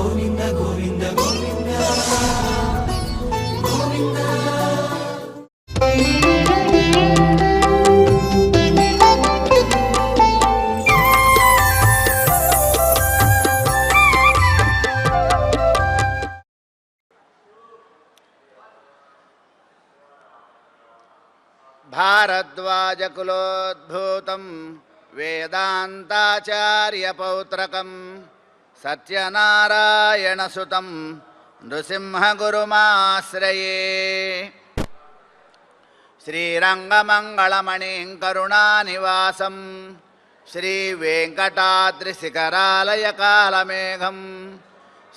గోవింద గోవింద గోవింద గోవింద. భారద్వాజకులోద్భూతం వేదాంతాచార్యపౌత్రకం సత్యనారాయణసుతం నృసింహగురుమాశ్రయే. శ్రీరంగమంగళమణిం కరుణానివాసం శ్రీవేంకటాద్రిశిఖరాలయకాలమేఘం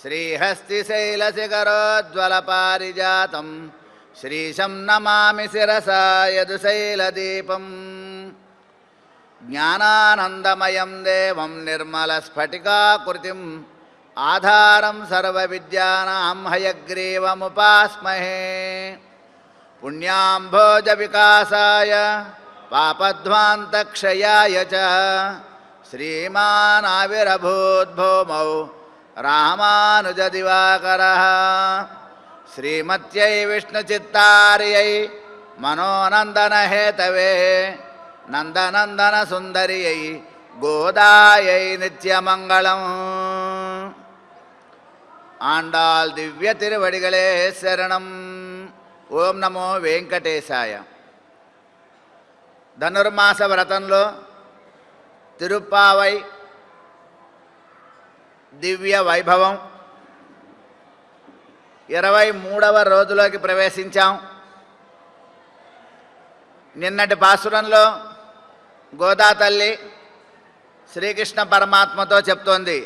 శ్రీహస్తిశైలశిఖరోజ్వలపారిజాతం శ్రీశం నమామి శిరసా యదుశైలదీపం. జ్ఞానానందమయం దేవం నిర్మలస్ఫటికాకృతిం ఆధారం సర్వవిద్యానాం హయగ్రీవముపాస్మహే. పుణ్యాంభోజవికాసాయ పాపధ్వాంతక్షయాయ చ శ్రీమానావిరభూద్భూమౌ రామానుజదివాకరః. శ్రీమత్యై విష్ణుచిత్తార్యై మనోనందనహేతవే నందనందన సుందర్యై గోదాయై నిత్యమంగళం. ఆండాల్ దివ్య తిరువడిగళే శరణం. ఓం నమో వెంకటేశాయ. ధనుర్మాస వ్రతంలో తిరుప్పావై దివ్య వైభవం 23వ రోజులోకి ప్రవేశించాం. నిన్నటి పాసురంలో గోదా తల్లి శ్రీకృష్ణ పరమాత్మతో చెప్తోంది,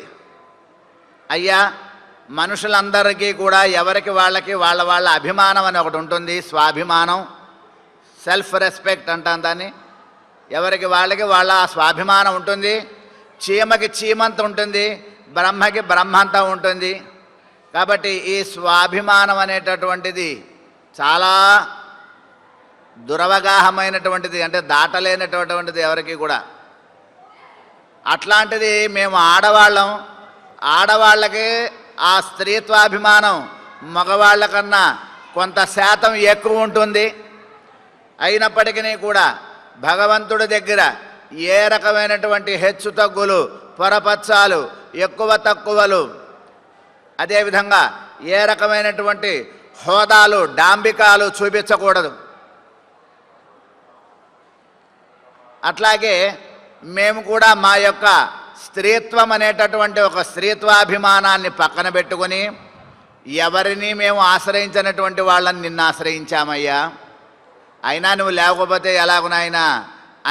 అయ్యా మనుషులందరికీ కూడా ఎవరికి వాళ్ళకి వాళ్ళ వాళ్ళ అభిమానం అని ఒకటి ఉంటుంది, స్వాభిమానం, సెల్ఫ్ రెస్పెక్ట్ అంటాం దాన్ని. ఎవరికి వాళ్ళకి వాళ్ళ స్వాభిమానం ఉంటుంది. చీమకి చీమంత ఉంటుంది, బ్రహ్మకి బ్రహ్మంత ఉంటుంది. కాబట్టి ఈ స్వాభిమానం అనేటటువంటిది చాలా దురవగాహమైనటువంటిది, అంటే దాటలేనటువంటిది ఎవరికి కూడా. అట్లాంటిది మేము ఆడవాళ్ళకి ఆ స్త్రీత్వాభిమానం మగవాళ్ళ కన్నా కొంత శాతం ఎక్కువ ఉంటుంది. అయినప్పటికీ కూడా భగవంతుడి దగ్గర ఏ రకమైనటువంటి హెచ్చు తగ్గులు, పొరపచ్చాలు, ఎక్కువ తక్కువలు, అదేవిధంగా ఏ రకమైనటువంటి హోదాలు, డాంబికాలు చూపించకూడదు. అట్లాగే మేము కూడా మా యొక్క స్త్రీత్వం అనేటటువంటి ఒక స్త్రీత్వాభిమానాన్ని పక్కన పెట్టుకొని ఎవరిని మేము ఆశ్రయించినటువంటి వాళ్ళని నిన్ను ఆశ్రయించామయ్యా, అయినా నువ్వు లేకపోతే ఎలాగునైనా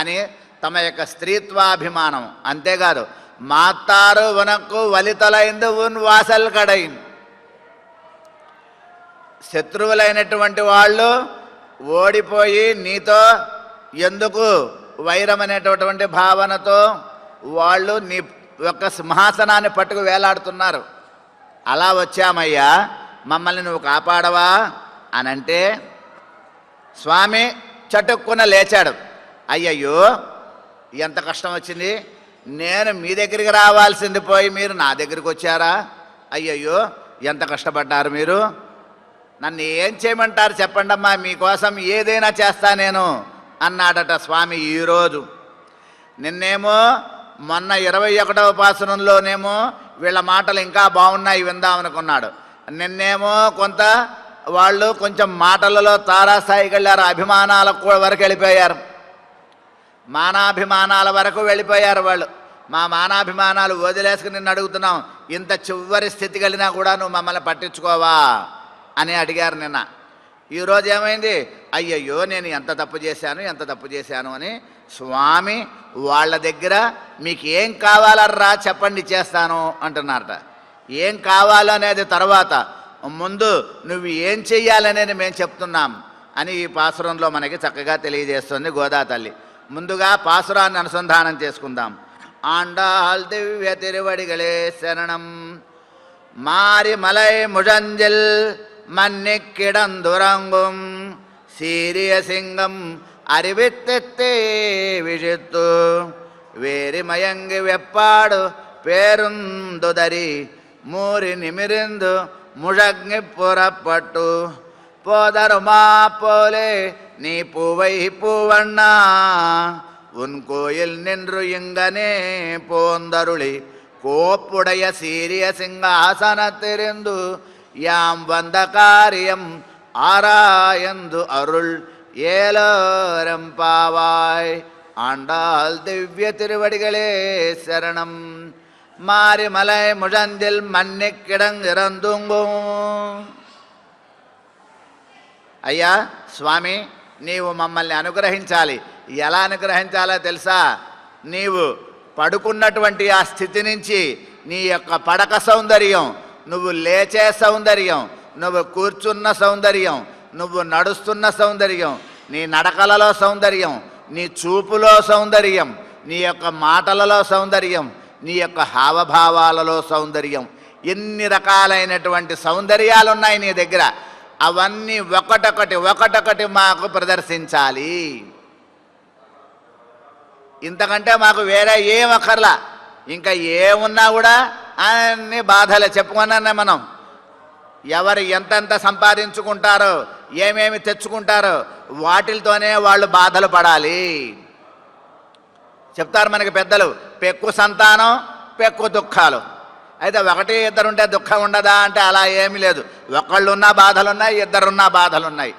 అని తమ యొక్క స్త్రీత్వాభిమానం. అంతేకాదు, మాత్తారు ఉనక్కు వలితలైందు ఉన్ వాసల్ కడైన్. శత్రువులైనటువంటి వాళ్ళు ఓడిపోయి నీతో ఎందుకు వైరం అనేటటువంటి భావనతో వాళ్ళు నీ యొక్క సింహాసనాన్ని పట్టుకు వేలాడుతున్నారు. అలా వచ్చామయ్యా, మమ్మల్ని నువ్వు కాపాడవా అనంటే స్వామి చటుక్కున లేచాడు. అయ్యయ్యో ఎంత కష్టం వచ్చింది, నేను మీ దగ్గరికి రావాల్సింది పోయి మీరు నా దగ్గరికి వచ్చారా, అయ్యయ్యో ఎంత కష్టపడ్డారు మీరు, నన్ను ఏం చేయమంటారు చెప్పండమ్మా, మీకోసం ఏదైనా చేస్తా నేను అన్నాడట స్వామి. ఈరోజు నిన్నేమో మొన్న 21వ పాసురంలోనేమో వీళ్ళ మాటలు ఇంకా బాగున్నాయి విందామనుకున్నాడు. నిన్నేమో కొంత వాళ్ళు కొంచెం మాటలలో తారాస్థాయికి వెళ్ళారు, అభిమానాల వరకు వెళ్ళిపోయారు, మానాభిమానాల వరకు వెళ్ళిపోయారు వాళ్ళు. మా మానాభిమానాలు వదిలేసుకుని నిన్ను అడుగుతున్నాం, ఇంత చివరి స్థితి కలిగినా కూడా నువ్వు మమ్మల్ని పట్టించుకోవా అని అడిగారు నిన్న. ఈరోజు ఏమైంది, అయ్యయ్యో నేను ఎంత తప్పు చేశాను అని స్వామి వాళ్ళ దగ్గర మీకు ఏం కావాలర్రా చెప్పండి చేస్తాను అంటున్నారట. ఏం కావాలనేది తర్వాత, ముందు నువ్వు ఏం చెయ్యాలనేది మేము చెప్తున్నాం అని ఈ పాసురంలో మనకి చక్కగా తెలియజేస్తుంది గోదా తల్లి. ముందుగా పాసురాన్ని అనుసంధానం చేసుకుందాం. ఆండాల్ దివ్య తిరువడిగళే శరణం. మారి మలై ముజంజిల్ మన్నిక్కిడందురంగుం సీరియ సింగం అరివిత్తెత్తే విజిత్తు వేరి మయంగి వెప్పాడు పేరుందుదరి ಮೂರಿ ನಿಮಿರಿಂದು ಮುழங்கி புறப்பட்டு போதருமா போலே நீ பூவை பூவண்ணா உன் கோயில் நின்று இங்கனே போந்தருளி கோப்புடைய சீரிய சிங்காசனத்திருந்து யாம் வந்த காரியம் ஆராயந்து அருள் ஏலோரம்பாவாய் ஆண்டாள் திவ்ய திருவடிகளே சரணம். மாரிமலை முழந்தில் மன்னி கிடங்கிறந்துங்கும். అయ్యా స్వామి, నీవు మమ్మల్ని అనుగ్రహించాలి. ఎలా అనుగ్రహించాలో తెలుసా? నీవు పడుకున్నటువంటి ఆ స్థితి నుంచి నీ యొక్క పడక సౌందర్యం, నువ్వు లేచే సౌందర్యం, నువ్వు కూర్చున్న సౌందర్యం, నువ్వు నడుస్తున్న సౌందర్యం, నీ నడకలలో సౌందర్యం, నీ చూపులో సౌందర్యం, నీ యొక్క మాటలలో సౌందర్యం, నీ యొక్క హావభావాలలో సౌందర్యం, ఎన్ని రకాలైనటువంటి సౌందర్యాలు ఉన్నాయి నీ దగ్గర. అవన్నీ ఒకటొకటి మాకు ప్రదర్శించాలి. ఇంతకంటే మాకు వేరే ఏం అక్కర్లా. ఇంకా ఏమున్నా కూడా అన్ని బాధలే. చెప్పుకున్నానే మనం. ఎవరు ఎంతెంత సంపాదించుకుంటారో, ఏమేమి తెచ్చుకుంటారో వాటితోనే వాళ్ళు బాధలు పడాలి. చెప్తారు మనకి పెద్దలు, పెక్కు సంతానం పెక్కు దుఃఖాలు. అయితే ఒకటి ఇద్దరుంటే దుఃఖం ఉండదా అంటే అలా ఏమీ లేదు. ఒకళ్ళున్నా బాధలున్నాయి, ఇద్దరున్నా బాధలున్నాయి.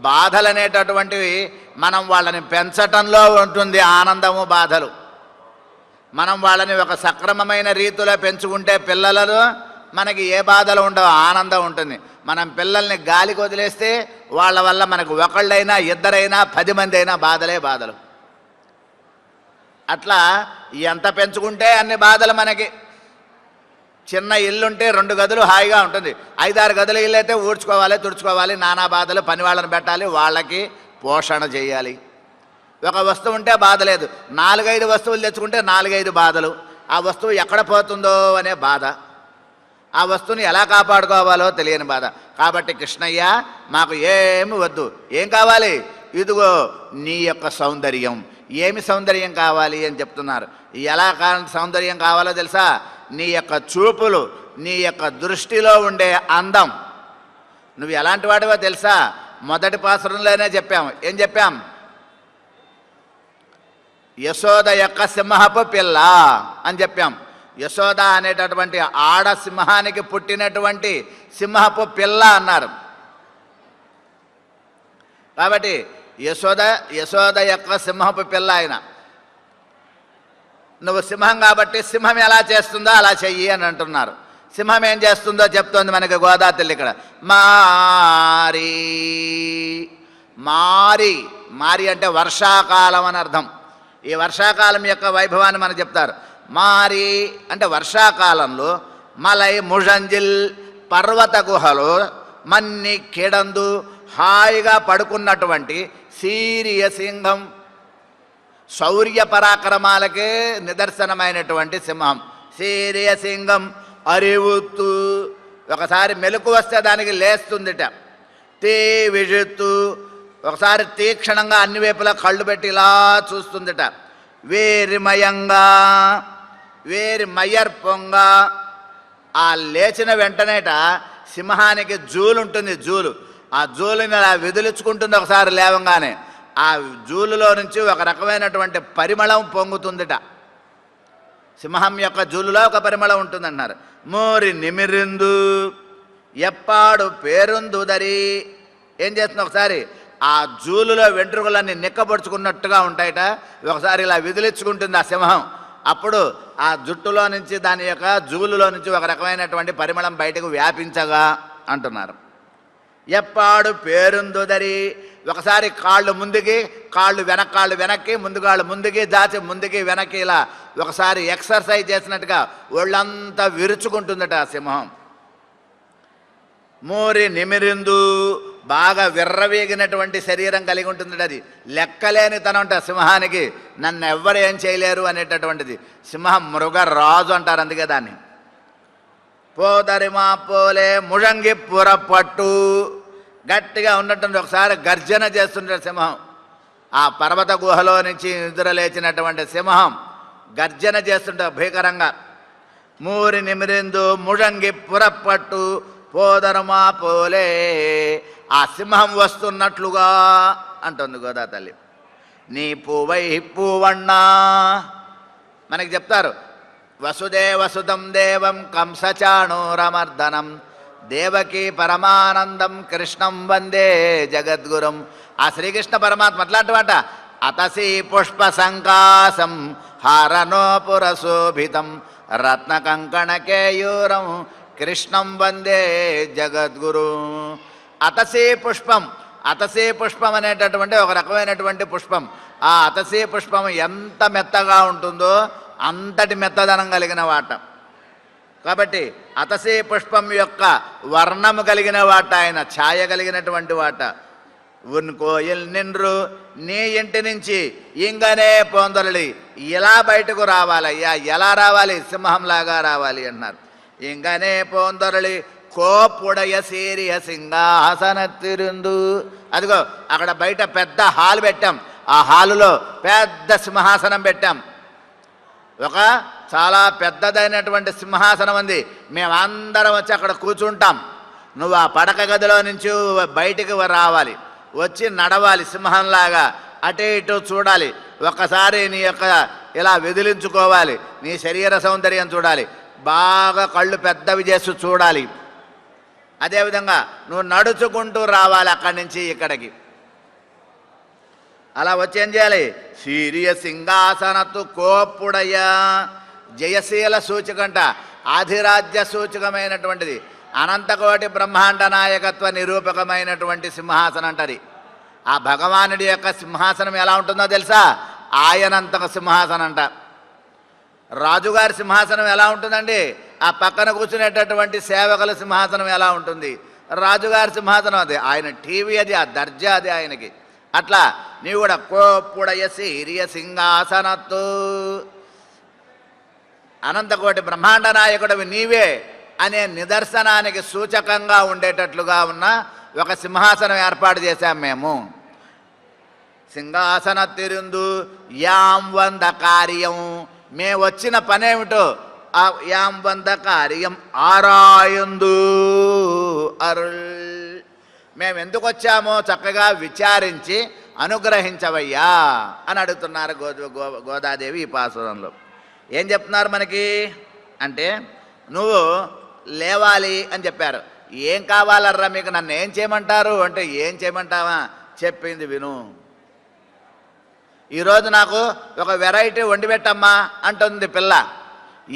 బాధలు అనేటటువంటివి మనం వాళ్ళని పెంచటంలో ఉంటుంది ఆనందము, బాధలు. మనం వాళ్ళని ఒక సక్రమమైన రీతిలో పెంచుకుంటే పిల్లలలో మనకి ఏ బాధలు ఉండవు, ఆనందం ఉంటుంది. మనం పిల్లల్ని గాలికి వదిలేస్తే వాళ్ళ వల్ల మనకు ఒకళ్ళైనా ఇద్దరైనా 10 మంది అయినా బాధలే బాధలు. అట్లా ఎంత పెంచుకుంటే అన్ని బాధలు మనకి. చిన్న ఇల్లుంటే 2 గదులు హాయిగా ఉంటుంది. 5-6 గదుల ఇల్లు అయితే ఊడ్చుకోవాలి, తుడుచుకోవాలి, నానా బాధలు, పని వాళ్ళని పెట్టాలి, వాళ్ళకి పోషణ చేయాలి. ఒక వస్తువు ఉంటే బాధ లేదు. 4-5 వస్తువులు తెచ్చుకుంటే 4-5 బాధలు. ఆ వస్తువు ఎక్కడ పోతుందో అనే బాధ, ఆ వస్తువుని ఎలా కాపాడుకోవాలో తెలియని బాధ. కాబట్టి కృష్ణయ్య, మాకు ఏమి వద్దు. ఏం కావాలి? ఇదిగో నీ యొక్క సౌందర్యం. ఏమి సౌందర్యం కావాలి అని చెప్తున్నారు. ఎలా సౌందర్యం కావాలో తెలుసా? నీ యొక్క చూపులు, నీ యొక్క దృష్టిలో ఉండే అందం. నువ్వు ఎలాంటి వాడివో తెలుసా? మొదటి పాసురంలోనే చెప్పాము. ఏం చెప్పాం? యశోద యొక్క సింహపు పిల్ల అని చెప్పాం. యశోద అనేటటువంటి ఆడ సింహానికి పుట్టినటువంటి సింహపు పిల్ల అన్నారు. కాబట్టి యశోద యొక్క సింహపు పిల్ల ఆయన. నువ్వు సింహం కాబట్టి సింహం ఎలా చేస్తుందో అలా చెయ్యి అని అంటున్నారు. సింహం ఏం చేస్తుందో చెప్తోంది మనకి గోదా తల్లి ఇక్కడ. మారి మారి మారి అంటే వర్షాకాలం అని అర్థం. ఈ వర్షాకాలం యొక్క వైభవాన్ని మనకు చెప్తారు. మారి అంటే వర్షాకాలంలో మలై ముజంజిల్ పర్వత గుహలో మన్ని కిడందు హాయిగా పడుకున్నటువంటి సీరియ సింహం, శౌర్య పరాక్రమాలకే నిదర్శనమైనటువంటి సింహం. సీరియ సింహం అరివుతూ ఒకసారి మెలకు వస్తే దానికి లేస్తుందిట. తీ విజుత్తు ఒకసారి తీక్షణంగా అన్ని వైపులా కళ్ళు పెట్టి ఇలా చూస్తుందిట. వేరిమయంగా వేరి పొంగ ఆ లేచిన వెంటనేట సింహానికి జూలు ఉంటుంది. జూలు, ఆ జూలుని అలా విదిలించుకుంటుంది ఒకసారి లేవంగానే. ఆ జూలులో నుంచి ఒక రకమైనటువంటి పరిమళం పొంగుతుందిట. సింహం యొక్క జూలులో ఒక పరిమళం ఉంటుందన్నారు. మోరి నిమిరిందు ఎప్పాడు పేరుందుదరి. ఏం చేస్తుంది? ఒకసారి ఆ జూలులో వెంట్రుకలన్నీ నిక్కబడుచుకున్నట్టుగా ఉంటాయట. ఒకసారి ఇలా విదిలించుకుంటుంది ఆ సింహం. అప్పుడు ఆ జుట్టులో నుంచి, దాని యొక్క జూలులో నుంచి ఒక రకమైనటువంటి పరిమళం బయటకు వ్యాపించగా అంటున్నారు. ఎప్పాడు పేరుందుదరి. ఒకసారి కాళ్ళు ముందుకి, కాళ్ళు వెనక్కి, ముందుకాళ్ళు ముందుకి జాచి ముందుకి వెనక్కి ఇలా ఒకసారి ఎక్సర్సైజ్ చేసినట్టుగా ఒళ్ళంతా విరుచుకుంటుందట ఆ సింహం. మోరి నిమిరిందు బాగా విర్రవీగినటువంటి శరీరం కలిగి ఉంటుందట. అది లెక్కలేని తనం ఉంటుంది సింహానికి. నన్ను ఎవ్వరు ఏం చేయలేరు అనేటటువంటిది. సింహం మృగరాజు అంటారు, అందుకే దాన్ని. పోదరిమా పోలే ముழங்கி పురపట్టు. గట్టిగా ఉన్నటువంటి ఒకసారి గర్జన చేస్తుంటాడు సింహం. ఆ పర్వత గుహలో నుంచి నిద్ర లేచినటువంటి సింహం గర్జన చేస్తుంటే భీకరంగా మూరి నిమిరిందు ముழంగి పురప్పట్టు పోదరమా పోలే. ఆ సింహం వస్తున్నట్లుగా అంటుంది గోదా తల్లి. నీ పూవై పూవన్నా మనకి చెప్తారు. వసుదేవసుతం దేవం కంసచాణూరమర్దనం దేవకీ పరమానందం కృష్ణం వందే జగద్గురం. ఆ శ్రీకృష్ణ పరమాత్మ అట్లాంటి మాట. అతసి పుష్ప సంకాసం హారనోపురశోభితం రత్నకంకణకేయూరం కృష్ణం వందే జగద్గురు. అతసీ పుష్పం, అతసీ పుష్పం అనేటటువంటి ఒక రకమైనటువంటి పుష్పం. ఆ అతసీ పుష్పం ఎంత మెత్తగా ఉంటుందో అంతటి మెత్తదనం కలిగిన వాట. కాబట్టి అతసీ పుష్పం యొక్క వర్ణము కలిగిన వాట ఆయన, ఛాయ కలిగినటువంటి వాట. ఉన్ కోయిల్ నిండ్రు నీ ఇంటి నుంచి ఇంగనే పొందరలి. ఇలా బయటకు రావాలయ్యా. ఎలా రావాలి? సింహంలాగా రావాలి అన్నారు. ఇంగనే పొందరలి కోపుడయ సీరియ సింహాసనత్తిరుందు. అదిగో అక్కడ బయట పెద్ద హాల్ పెట్టాం. ఆ హాలులో పెద్ద సింహాసనం పెట్టాం. ఒక చాలా పెద్దదైనటువంటి సింహాసనం ఉంది. మేమందరం వచ్చి అక్కడ కూర్చుంటాం. నువ్వు ఆ పడక గదిలో నుంచి బయటికి రావాలి, వచ్చి నడవాలి సింహంలాగా, అటు ఇటు చూడాలి. ఒక్కసారి నీ యొక్క ఇలా విదిలించుకోవాలి, నీ శరీర సౌందర్యం చూడాలి, బాగా కళ్ళు పెద్దవి చేసి చూడాలి. అదేవిధంగా నువ్వు నడుచుకుంటూ రావాలి అక్కడి నుంచి ఇక్కడికి. అలా వచ్చి ఏం చేయాలి? సీరియ సింహాసనత్తు కోప్పుడయ్య. జయశీల సూచకంట, ఆధిరాజ్య సూచకమైనటువంటిది, అనంతకోటి బ్రహ్మాండ నాయకత్వ నిరూపకమైనటువంటి సింహాసనం అంటది. ఆ భగవానుడి యొక్క సింహాసనం ఎలా ఉంటుందో తెలుసా? ఆయనంతక సింహాసనం అంట. రాజుగారి సింహాసనం ఎలా ఉంటుందండి? ఆ పక్కన కూర్చునేటటువంటి సేవకుల సింహాసనం ఎలా ఉంటుంది? రాజుగారి సింహాసనం అది, ఆయన టీవీ అది, ఆ దర్జా అది ఆయనకి. అట్లా నీవు కూడా కోప్పుడయ సీరియ సింహాసనత్తు, అనంతకోటి బ్రహ్మాండ నాయకుడివి నీవే అనే నిదర్శనానికి సూచకంగా ఉండేటట్లుగా ఉన్న ఒక సింహాసనం ఏర్పాటు చేశాం మేము. సింహాసన తిరుందు యాం వంద కార్యం. మేము వచ్చిన పనేమిటో ఆ యాం వంద కార్యం ఆరాయందు అరుల్. మేము ఎందుకు వచ్చామో చక్కగా విచారించి అనుగ్రహించవయ్యా అని అడుగుతున్నారు గోదాదేవి ఈ పాసురంలో. ఏం చెప్తున్నారు మనకి అంటే, నువ్వు లేవాలి అని చెప్పారు. ఏం కావాలర్రా మీకు, నన్ను ఏం చేయమంటారు అంటే, ఏం చేయమంటావా, చెప్పింది విను. ఈరోజు నాకు ఒక వెరైటీ వండి పెట్టమ్మా అంటుంది పిల్ల.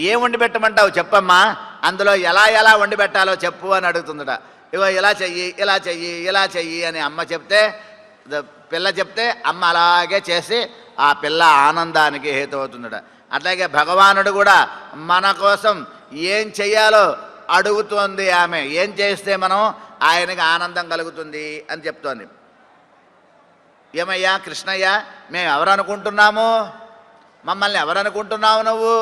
ఏం వండి పెట్టమంటావు చెప్పమ్మా, అందులో ఎలా ఎలా వండి పెట్టాలో చెప్పు అని అడుగుతుందట. ఇగో ఇలా చెయ్యి, ఇలా చెయ్యి, ఇలా చెయ్యి అని అమ్మ చెప్తే, పిల్ల చెప్తే అమ్మ అలాగే చేసి ఆ పిల్ల ఆనందానికి హేతు అవుతుందట. అట్లాగే భగవానుడు కూడా మన కోసం ఏం చెయ్యాలో అడుగుతోంది ఆమె. ఏం చేస్తే మనం ఆయనకి ఆనందం కలుగుతుంది అని చెప్తోంది. ఏమయ్యా కృష్ణయ్య, మేము ఎవరనుకుంటున్నాము? మమ్మల్ని ఎవరనుకుంటున్నావు నువ్వు?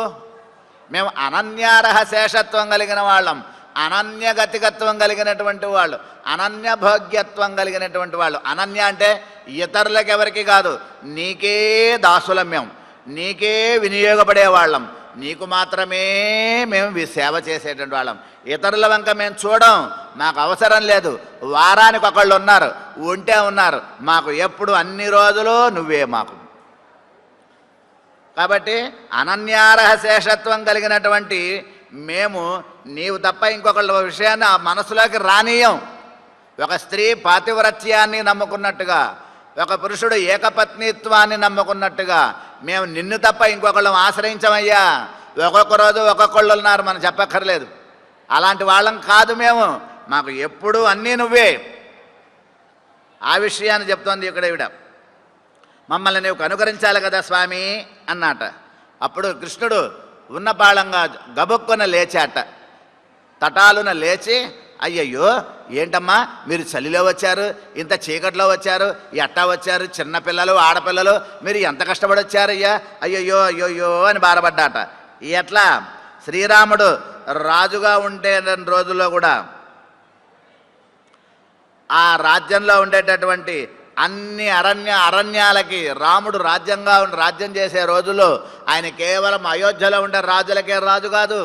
మేము అనన్యారహ శేషత్వం కలిగిన వాళ్ళం, అనన్య గతికత్వం కలిగినటువంటి వాళ్ళు, అనన్య భోగ్యత్వం కలిగినటువంటి వాళ్ళు. అనన్య అంటే ఇతరులకు ఎవరికి కాదు, నీకే దాసులం, మేము నీకే వినియోగపడేవాళ్ళం, నీకు మాత్రమే మేము సేవ చేసేటువంటి వాళ్ళం. ఇతరుల వంక మేము చూడం, మాకు అవసరం లేదు. వారానికి ఒకళ్ళు ఉన్నారు, ఉంటే ఉన్నారు, మాకు ఎప్పుడు అన్ని రోజులు నువ్వే మాకు. కాబట్టి అనన్యారహ శేషత్వం కలిగినటువంటి మేము నీవు తప్ప ఇంకొకళ్ళ విషయాన్ని ఆ మనసులోకి రానీయం. ఒక స్త్రీ పాతివ్రత్యాన్ని నమ్ముకున్నట్టుగా, ఒక పురుషుడు ఏకపత్నిత్వాన్ని నమ్ముకున్నట్టుగా మేము నిన్ను తప్ప ఇంకొకళ్ళం ఆశ్రయించమయ్యా. ఒక్కొక్క రోజు ఒక్కొక్కళ్ళు ఉన్నారు, మనం చెప్పక్కర్లేదు. అలాంటి వాళ్ళం కాదు మేము, మాకు ఎప్పుడూ అన్నీ నువ్వే. ఆ విషయాన్ని చెప్తోంది ఇక్కడ ఈవిడ. మమ్మల్ని నువ్వు కనుకరించాలి కదా స్వామి అన్నట. అప్పుడు కృష్ణుడు ఉన్నపాళంగా గబుక్కున లేచాట. తటాలున లేచి, అయ్యయ్యో ఏంటమ్మా మీరు చలిలో వచ్చారు, ఇంత చీకట్లో వచ్చారు, ఎట్టా వచ్చారు, చిన్నపిల్లలు ఆడపిల్లలు, మీరు ఎంత కష్టపడి వచ్చారయ్యా, అయ్యయ్యో అయ్యయ్యో అని బాధపడ్డాట. ఎట్లా శ్రీరాముడు రాజుగా ఉండే రోజుల్లో కూడా ఆ రాజ్యంలో ఉండేటటువంటి అన్ని అరణ్యాలకి రాముడు రాజ్యం చేసే రోజుల్లో ఆయన కేవలం అయోధ్యలో ఉండే రాజులకే రాజు కాదు,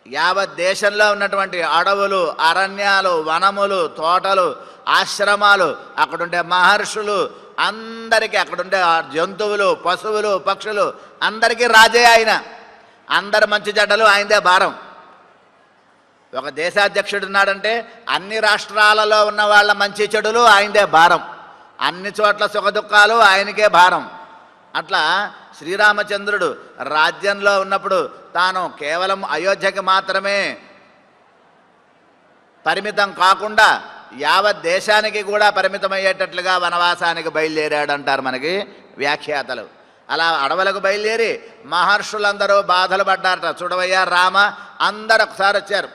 యావత్ దేశంలో ఉన్నటువంటి అడవులు, అరణ్యాలు, వనములు, తోటలు, ఆశ్రమాలు, అక్కడుండే మహర్షులు అందరికీ, అక్కడుండే జంతువులు, పశువులు, పక్షులు అందరికీ రాజే ఆయన. అందరి మంచి చెడ్డలు ఆయనదే భారం. ఒక దేశాధ్యక్షుడు ఉన్నాడంటే అన్ని రాష్ట్రాలలో ఉన్న వాళ్ళ మంచి చెడులు ఆయనదే భారం. అన్ని చోట్ల సుఖదుఖాలు ఆయనకే భారం. అట్లా శ్రీరామచంద్రుడు రాజ్యంలో ఉన్నప్పుడు తాను కేవలం అయోధ్యకి మాత్రమే పరిమితం కాకుండా యావత్ దేశానికి కూడా పరిమితమయ్యేటట్లుగా వనవాసానికి బయలుదేరాడంటారు మనకి వ్యాఖ్యాతలు. అలా అడవులకు బయలుదేరి మహర్షులందరూ బాధలు పడ్డారట. చూడవయ్యా రామ, అందరూ ఒకసారి వచ్చారు.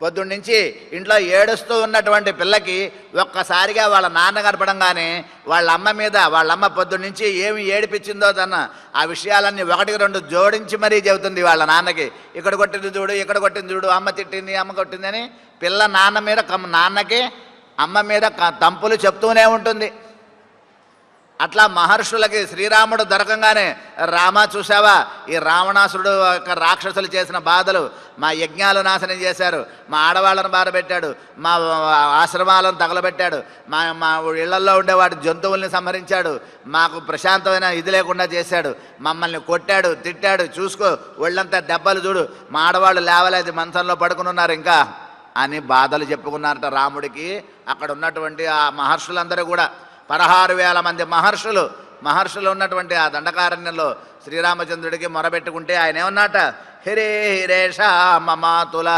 పొద్దున్నుంచి ఇంట్లో ఏడుస్తూ ఉన్నటువంటి పిల్లకి ఒక్కసారిగా వాళ్ళ నాన్న కనపడంగానే వాళ్ళ అమ్మ మీద, వాళ్ళ అమ్మ పొద్దున్నుంచి ఏమి ఏడిపించిందో తన ఆ విషయాలన్నీ ఒకటికి రెండు జోడించి మరీ చెబుతుంది వాళ్ళ నాన్నకి. ఇక్కడ కొట్టింది చూడు, ఇక్కడ కొట్టింది చూడు, అమ్మ తిట్టింది, అమ్మ కొట్టింది అని పిల్ల నాన్న మీద, నాన్నకి అమ్మ మీద తంపులు చెప్తూనే ఉంటుంది. అట్లా మహర్షులకి శ్రీరాముడు దొరకంగానే, రామ చూసావా ఈ రావణాసురుడు రాక్షసులు చేసిన బాధలు, మా యజ్ఞాలు నాశనం చేశారు, మా ఆడవాళ్ళను బాధపెట్టాడు, మా ఆశ్రమాలను తగలబెట్టాడు, మా ఇళ్లల్లో ఉండేవాడి జంతువుల్ని సంహరించాడు, మాకు ప్రశాంతమైన ఇది లేకుండా చేశాడు, మమ్మల్ని కొట్టాడు, తిట్టాడు, చూసుకో ఒళ్ళంతా దెబ్బలు చూడు, మా ఆడవాళ్ళు లేవలేదు, మంచంలో పడుకుని ఉన్నారు ఇంకా అని బాధలు చెప్పుకున్నారట రాముడికి. అక్కడ ఉన్నటువంటి ఆ మహర్షులందరూ కూడా 16,000 మంది మహర్షులు ఉన్నటువంటి ఆ దండకారణ్యంలో శ్రీరామచంద్రుడికి మొరబెట్టుకుంటే ఆయన ఏమన్నట, హిరే హిరేష మమాతుల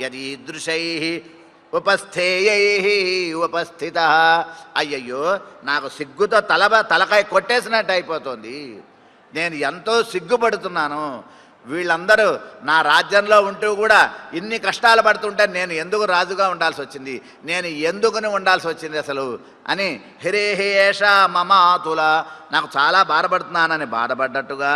యదీదృశై ఉపస్థేయై ఉపస్థిత. అయ్యయ్యో, నాకు సిగ్గుతో తలకాయ కొట్టేసినట్టు అయిపోతుంది. నేను ఎంతో సిగ్గుపడుతున్నాను. వీళ్ళందరూ నా రాజ్యంలో ఉంటూ కూడా ఇన్ని కష్టాలు పడుతుంటే నేను ఎందుకు రాజుగా ఉండాల్సి వచ్చింది, నేను ఎందుకుని ఉండాల్సి వచ్చింది అసలు అని హిరేహేష మమాతుల, నాకు చాలా బాధపడుతున్నానని బాధపడ్డట్టుగా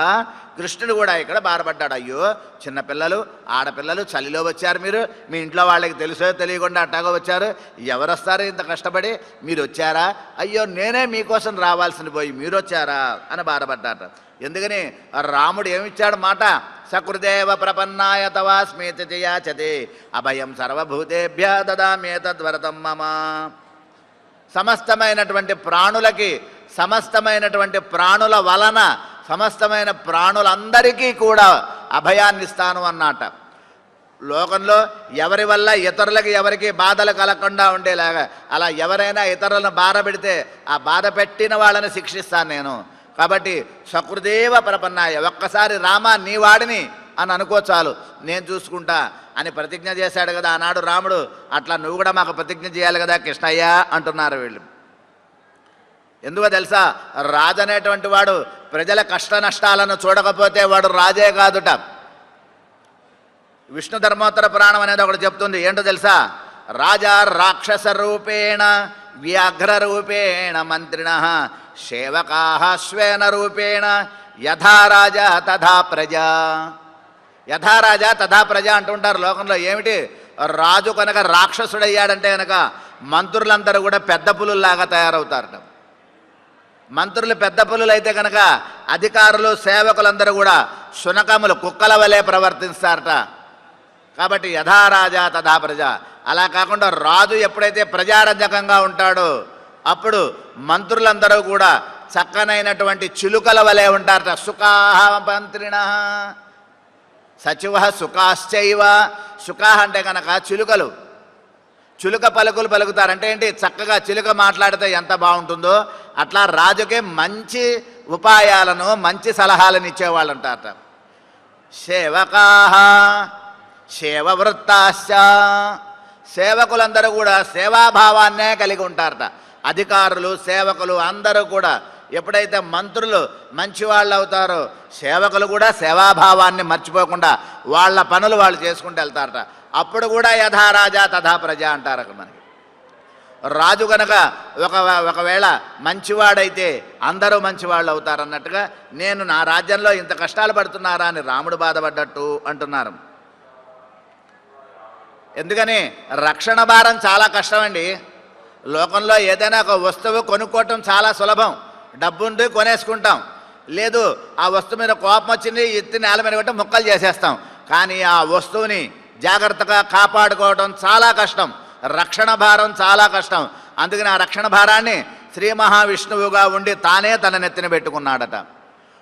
కృష్ణుడు కూడా ఇక్కడ బాధపడ్డాడు. అయ్యో, చిన్నపిల్లలు, ఆడపిల్లలు చలిలో వచ్చారు, మీరు మీ ఇంట్లో వాళ్ళకి తెలుసో తెలియకుండా అట్టాగో వచ్చారు, ఎవరు వస్తారు ఇంత కష్టపడి, మీరు వచ్చారా, అయ్యో నేనే మీకోసం రావాల్సింది పోయి మీరు వచ్చారా అని బాధపడ్డాట. ఎందుకని రాముడు ఏమిచ్చాడు మాట, సకృదేవ ప్రపన్నాయ తవాస్మేతి యాచతే అభయం సర్వభూతేభ్య దదామ్యేతద్వరతం మమ. సమస్తమైనటువంటి ప్రాణులకి, సమస్తమైనటువంటి ప్రాణుల వలన సమస్తమైన ప్రాణులందరికీ కూడా అభయాన్ని ఇస్తాను అన్నమాట. లోకంలో ఎవరి వల్ల ఇతరులకి ఎవరికి బాధలు కలగకుండా ఉండేలాగా, అలా ఎవరైనా ఇతరులను బాధ పెడితే ఆ బాధ పెట్టిన వాళ్ళని శిక్షిస్తాను నేను. కాబట్టి సకృదేవ ప్రపన్నాయ, ఒక్కసారి రామా నీ వాడిని అని అనుకో చాలు, నేను చూసుకుంటా అని ప్రతిజ్ఞ చేశాడు కదా ఆనాడు రాముడు. అట్లా నువ్వు కూడా మాకు ప్రతిజ్ఞ చేయాలి కదా కృష్ణయ్య అంటున్నారు వీళ్ళు. ఎందుకో తెలుసా, రాజు అనేటువంటి వాడు ప్రజల కష్ట నష్టాలను చూడకపోతే వాడు రాజే కాదుట. విష్ణు ధర్మోత్తర పురాణం అనేది ఒకటి చెప్తుంది. ఏంటో తెలుసా, రాజా రాక్షస రూపేణ వ్యాఘ్ర రూపేణ మంత్రిణ సేవకా స్వేన రూపేణ యథా రాజా తథా ప్రజా. యథా రాజా తథా ప్రజ అంటుంటారు లోకంలో. ఏమిటి, రాజు కనుక రాక్షసుడయ్యాడంటే కనుక మంత్రులందరూ కూడా పెద్ద పులుల్లాగా తయారవుతారట. మంత్రులు పెద్ద పులులు అయితే కనుక అధికారులు, సేవకులందరూ కూడా శునకములు, కుక్కల వలె ప్రవర్తిస్తారట. కాబట్టి యథా రాజా తథా ప్రజ. అలా కాకుండా రాజు ఎప్పుడైతే ప్రజారంజకంగా ఉంటాడో అప్పుడు మంత్రులందరూ కూడా చక్కనైనటువంటి చిలుకల వలె ఉంటారట. సుఖాహ మంత్రిణ సచివ సుఖాశ్చైవ. సుఖాహ అంటే కనుక చిలుకలు, చిలుక పలుకులు పలుకుతారంటే ఏంటి, చక్కగా చిలుక మాట్లాడితే ఎంత బాగుంటుందో అట్లా రాజుకే మంచి ఉపాయాలను, మంచి సలహాలను ఇచ్చేవాళ్ళు అంటారట. సేవకాహ సేవవృత్తాశ్చ. సేవకులందరూ కూడా సేవాభావాన్నే కలిగి ఉంటారట. అధికారులు, సేవకులు అందరూ కూడా ఎప్పుడైతే మంత్రులు మంచివాళ్ళు అవుతారో సేవకులు కూడా సేవాభావాన్ని మర్చిపోకుండా వాళ్ళ పనులు వాళ్ళు చేసుకుంటూ వెళ్తారట. అప్పుడు కూడా యథా రాజా తథా ప్రజ అంటారు అక్కడ మనకి. రాజు కనుక ఒకవేళ మంచివాడైతే అందరూ మంచివాళ్ళు అవుతారన్నట్టుగా నేను నా రాజ్యంలో ఇంత కష్టాలు పడుతున్నారా అని రాముడు బాధపడ్డట్టు అంటున్నారు. ఎందుకని రక్షణ భారం చాలా కష్టమండి. లోకంలో ఏదైనా ఒక వస్తువు కొనుక్కోవటం చాలా సులభం, డబ్బుండి కొనేసుకుంటాం. లేదు, ఆ వస్తువు మీద కోపం వచ్చింది, ఎత్తి నేల మీద కొట్టి ముక్కలు చేసేస్తాం. కానీ ఆ వస్తువుని జాగ్రత్తగా కాపాడుకోవడం చాలా కష్టం, రక్షణ భారం చాలా కష్టం. అందుకని ఆ రక్షణ భారాన్ని శ్రీ మహావిష్ణువుగా ఉండి తానే తన నెత్తిన పెట్టుకున్నాడట.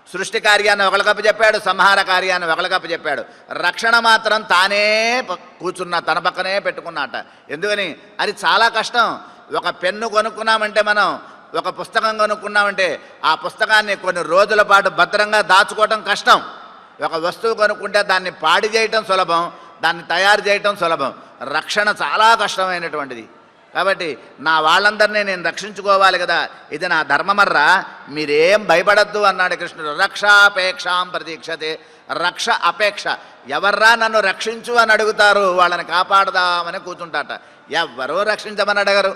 సృష్టి కార్యాన్ని ఒకళ్ళకప్ప చెప్పాడు, సంహార కార్యాన్ని ఒకళ్ళకప్ప చెప్పాడు. రక్షణ మాత్రం తానే కూర్చున్న తన పక్కనే పెట్టుకున్నట. ఎందుకని అది చాలా కష్టం. ఒక పెన్ను కొనుక్కున్నామంటే, మనం ఒక పుస్తకం కొనుక్కున్నామంటే ఆ పుస్తకాన్ని కొన్ని రోజుల పాటు భద్రంగా దాచుకోవటం కష్టం. ఒక వస్తువు కొనుక్కుంటే దాన్ని పాడి చేయటం సులభం, దాన్ని తయారు చేయటం సులభం. రక్షణ చాలా కష్టమైనటువంటిది. కాబట్టి నా వాళ్ళందరినీ నేను రక్షించుకోవాలి కదా, ఇది నా ధర్మమర్రా, మీరేం భయపడద్దు అన్నాడు కృష్ణుడు. రక్షాపేక్షాం ప్రతీక్షతే. రక్ష అపేక్ష, ఎవర్రా నన్ను రక్షించు అని అడుగుతారు, వాళ్ళని కాపాడదామని కూర్చుంటాట. ఎవ్వరూ రక్షించమని అడగరు.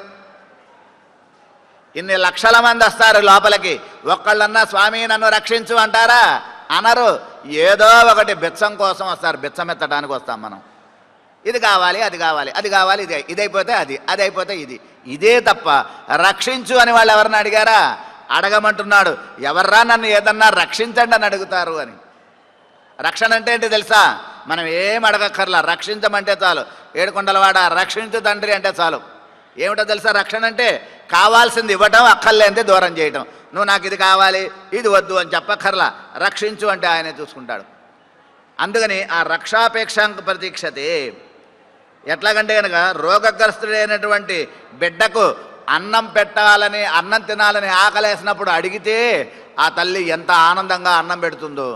ఇన్ని లక్షల మంది వస్తారు లోపలికి, ఒక్కళ్ళన్నా స్వామి నన్ను రక్షించు అంటారా? అనరు. ఏదో ఒకటి బిచ్చం కోసం వస్తారు, బిచ్చం ఎత్తడానికి వస్తాం మనం. ఇది కావాలి, అది కావాలి, అది కావాలి, ఇది అయిపోతే అది, అది అయిపోతే ఇది, ఇదే తప్ప రక్షించు అని వాళ్ళు ఎవరిని అడిగారా? అడగమంటున్నాడు. ఎవర్రా నన్ను ఏదన్నా రక్షించండి అని అడుగుతారు అని. రక్షణ అంటే ఏంటి తెలుసా? మనం ఏం అడగక్కర్లా, రక్షించమంటే చాలు. ఏడుకొండలవాడ రక్షించు తండ్రి అంటే చాలు. ఏమిటో తెలుసా రక్షణ అంటే? కావాల్సింది ఇవ్వటం, అక్కర్లేంది దూరం చేయటం. నువ్వు నాకు ఇది కావాలి, ఇది వద్దు అని చెప్పక్కర్లా, రక్షించు అంటే ఆయనే చూసుకుంటాడు. అందుకని ఆ రక్షాపేక్షాంక ప్రతీక్షతే. ఎట్లాగంటే కనుక రోగగ్రస్తుడైనటువంటి బిడ్డకు అన్నం పెట్టాలని, అన్నం తినాలని ఆకలేసినప్పుడు అడిగితే ఆ తల్లి ఎంత ఆనందంగా అన్నం పెడుతుందో.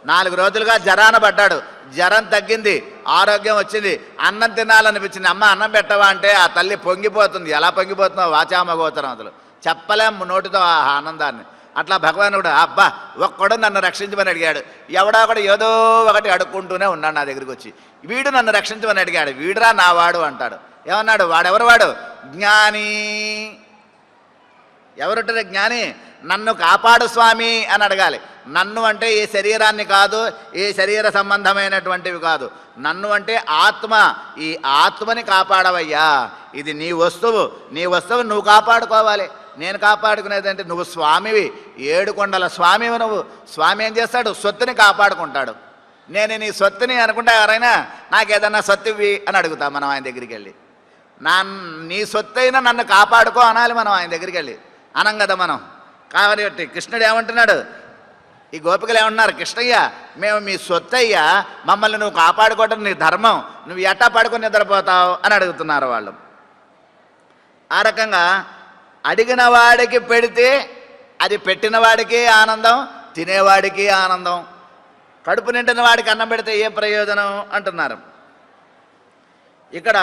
4 రోజులుగా జ్వరాన పడ్డాడు, జ్వరం తగ్గింది, ఆరోగ్యం వచ్చింది, అన్నం తినాలనిపించింది. అమ్మ అన్నం పెట్టవా అంటే ఆ తల్లి పొంగిపోతుంది. ఎలా పొంగిపోతుందో వాచామగోచరం, అసలు చెప్పలేం నోటితో ఆ ఆనందాన్ని. అట్లా భగవానుడు అబ్బా ఒక్కడు నన్ను రక్షించమని అడిగాడు, ఎవడో ఒకడు ఏదో ఒకటి అడుక్కుంటూనే ఉన్నాడు నా దగ్గరికి వచ్చి. వీడు నన్ను రక్షించమని అడిగాడు, వీడురా నా వాడు అంటాడు. ఏమన్నాడు? వాడెవరు వాడు? జ్ఞాని. ఎవరుంటారు జ్ఞాని? నన్ను కాపాడు స్వామి అని అడగాలి. నన్ను అంటే ఈ శరీరాన్ని కాదు, ఈ శరీర సంబంధమైనటువంటివి కాదు. నన్ను అంటే ఆత్మ, ఈ ఆత్మని కాపాడవయ్యా. ఇది నీ వస్తువు, నీ వస్తువు నువ్వు కాపాడుకోవాలి. నేను కాపాడుకునేదంటే నువ్వు స్వామివి, 7 కొండల స్వామివి నువ్వు. స్వామి ఏం చేస్తాడు? సొత్తుని కాపాడుకుంటాడు. నేను నీ సొత్తుని అనుకుంటా, ఎవరైనా నాకేదన్నా సొత్తువి అని అడుగుతా మనం ఆయన దగ్గరికి వెళ్ళి. నీ సొత్తు అయినా నన్ను కాపాడుకో అనాలి మనం ఆయన దగ్గరికి వెళ్ళి. అనం కదా మనం. కాబట్టి కృష్ణుడు ఏమంటున్నాడు? ఈ గోపికలు ఏమంటున్నారు? కృష్ణయ్య మేము మీ సొత్తయ్యా, మమ్మల్ని నువ్వు కాపాడుకోవటం నీ ధర్మం, నువ్వు ఎట్టా పడుకొని నిద్రపోతావు అని అడుగుతున్నారు వాళ్ళు. ఆ రకంగా అడిగిన వాడికి పెడితే అది పెట్టిన వాడికి ఆనందం, తినేవాడికి ఆనందం. కడుపు నిండిన వాడికి అన్నం పెడితే ఏ ప్రయోజనం అంటున్నారు. ఇక్కడ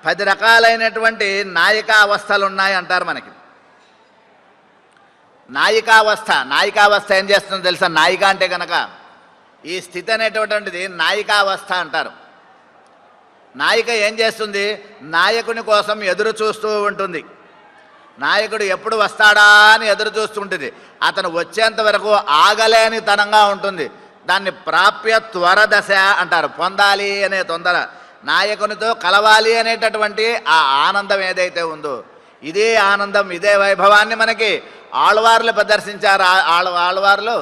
10 రకాలైనటువంటి నాయికా అవస్థలు ఉన్నాయి అంటారు మనకి. నాయికావస్థ ఏం చేస్తుందో తెలుసా? నాయిక అంటే కనుక ఈ స్థితి అనేటువంటిది నాయికావస్థ అంటారు. నాయిక ఏం చేస్తుంది? నాయకుని కోసం ఎదురు చూస్తూ ఉంటుంది. నాయకుడు ఎప్పుడు వస్తాడా అని ఎదురు చూస్తుంటుంది. అతను వచ్చేంత వరకు ఆగలేని తనంగా ఉంటుంది. దాన్ని ప్రాప్య త్వర దశ అంటారు. పొందాలి అనే తొందర, నాయకునితో కలవాలి అనేటటువంటి ఆ ఆనందం ఏదైతే ఉందో, ఇదే ఆనందం, ఇదే వైభవాన్ని మనకి ఆళ్వార్లు ప్రదర్శించారు. ఆళ్వార్లు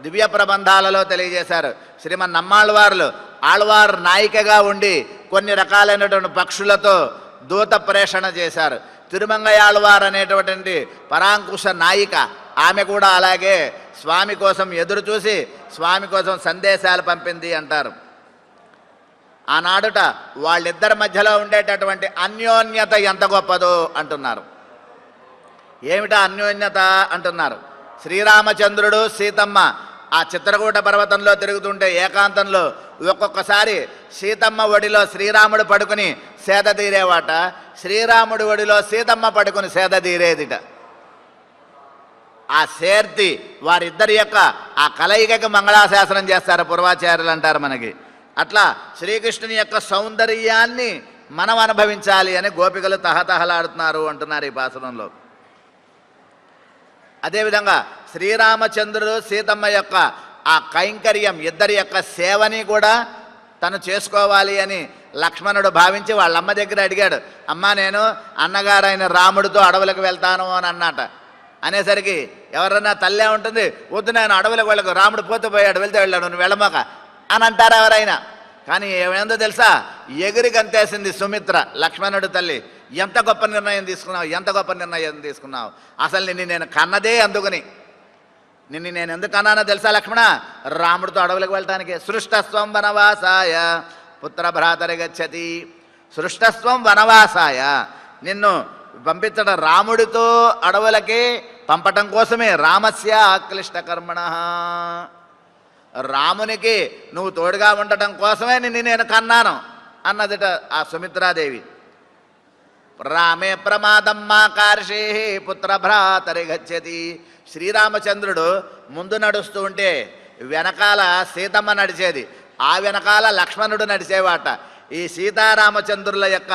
దివ్య ప్రబంధాలలో తెలియజేశారు. శ్రీమన్ నమ్మాళ్వార్లు ఆళ్వార్ నాయికగా ఉండి కొన్ని రకాలైనటువంటి పక్షులతో దూత ప్రేషణ చేశారు. తిరుమంగయాళ్వార్ అనేటువంటి పరాంకుశ నాయిక, ఆమె కూడా అలాగే స్వామి కోసం ఎదురు చూసి స్వామి కోసం సందేశాలు పంపింది అంటారు. ఆనాడుట వాళ్ళిద్దరి మధ్యలో ఉండేటటువంటి అన్యోన్యత ఎంత గొప్పదో అంటున్నారు. ఏమిటా అన్యోన్యత అంటున్నారు? శ్రీరామచంద్రుడు సీతమ్మ ఆ చిత్రకూట పర్వతంలో తిరుగుతుంటే ఏకాంతంలో ఒక్కొక్కసారి సీతమ్మ ఒడిలో శ్రీరాముడు పడుకుని సేద తీరేవాట, శ్రీరాముడి ఒడిలో సీతమ్మ పడుకుని సేద తీరేదిట. ఆ సేర్తి వారిద్దరి యొక్క ఆ కలయికకి మంగళాశాసనం చేస్తారు పూర్వాచార్యులు అంటారు మనకి. అట్లా శ్రీకృష్ణుని యొక్క సౌందర్యాన్ని మనం అనుభవించాలి అని గోపికలు తహతహలాడుతున్నారు అంటున్నారు ఈ పాసురంలో. అదేవిధంగా శ్రీరామచంద్రుడు సీతమ్మ యొక్క ఆ కైంకర్యం, ఇద్దరి యొక్క సేవని కూడా తను చేసుకోవాలి అని లక్ష్మణుడు భావించి వాళ్ళమ్మ దగ్గర అడిగాడు. అమ్మ నేను అన్నగారైన రాముడితో అడవులకు వెళ్తాను అని అన్నట. అనేసరికి ఎవరన్నా తల్లే ఉంటుంది, వద్దు నేను అడవులకు వెళ్ళకు, రాముడు పోతే పోయాడు, వెళ్తే వెళ్ళాడు, నువ్వు వెళ్ళమాక అని అంటారు ఎవరైనా. కానీ ఏమైందో తెలుసా, ఎగిరి గంతేసింది సుమిత్ర, లక్ష్మణుడి తల్లి. ఎంత గొప్ప నిర్ణయం తీసుకున్నావు, ఎంత గొప్ప నిర్ణయం తీసుకున్నావు, అసలు నిన్ను నేను కన్నదే అందుకని. నిన్ను నేను ఎందుకు అన్నానో తెలుసా లక్ష్మణ, రాముడితో అడవులకు వెళ్ళటానికి. సృష్టస్వం వనవాసాయ పుత్ర భ్రాతరి గచ్చతి. సృష్టస్వం వనవాసాయ, నిన్ను పంపించడం రాముడితో అడవులకి పంపటం కోసమే. రామస్య ఆక్లిష్ట కర్మణ, రామునికి నువ్వు తోడుగా ఉండటం కోసమే నిన్ను నేను కన్నాను అన్నదిట ఆ సుమిత్రాదేవి. రామే ప్రమాదం మా కార్షే పుత్ర భ్రాతరి గచ్చతి. శ్రీరామచంద్రుడు ముందు నడుస్తూ ఉంటే వెనకాల సీతమ్మ నడిచేది, ఆ వెనకాల లక్ష్మణుడు నడిచేవాట. ఈ సీతారామచంద్రుల యొక్క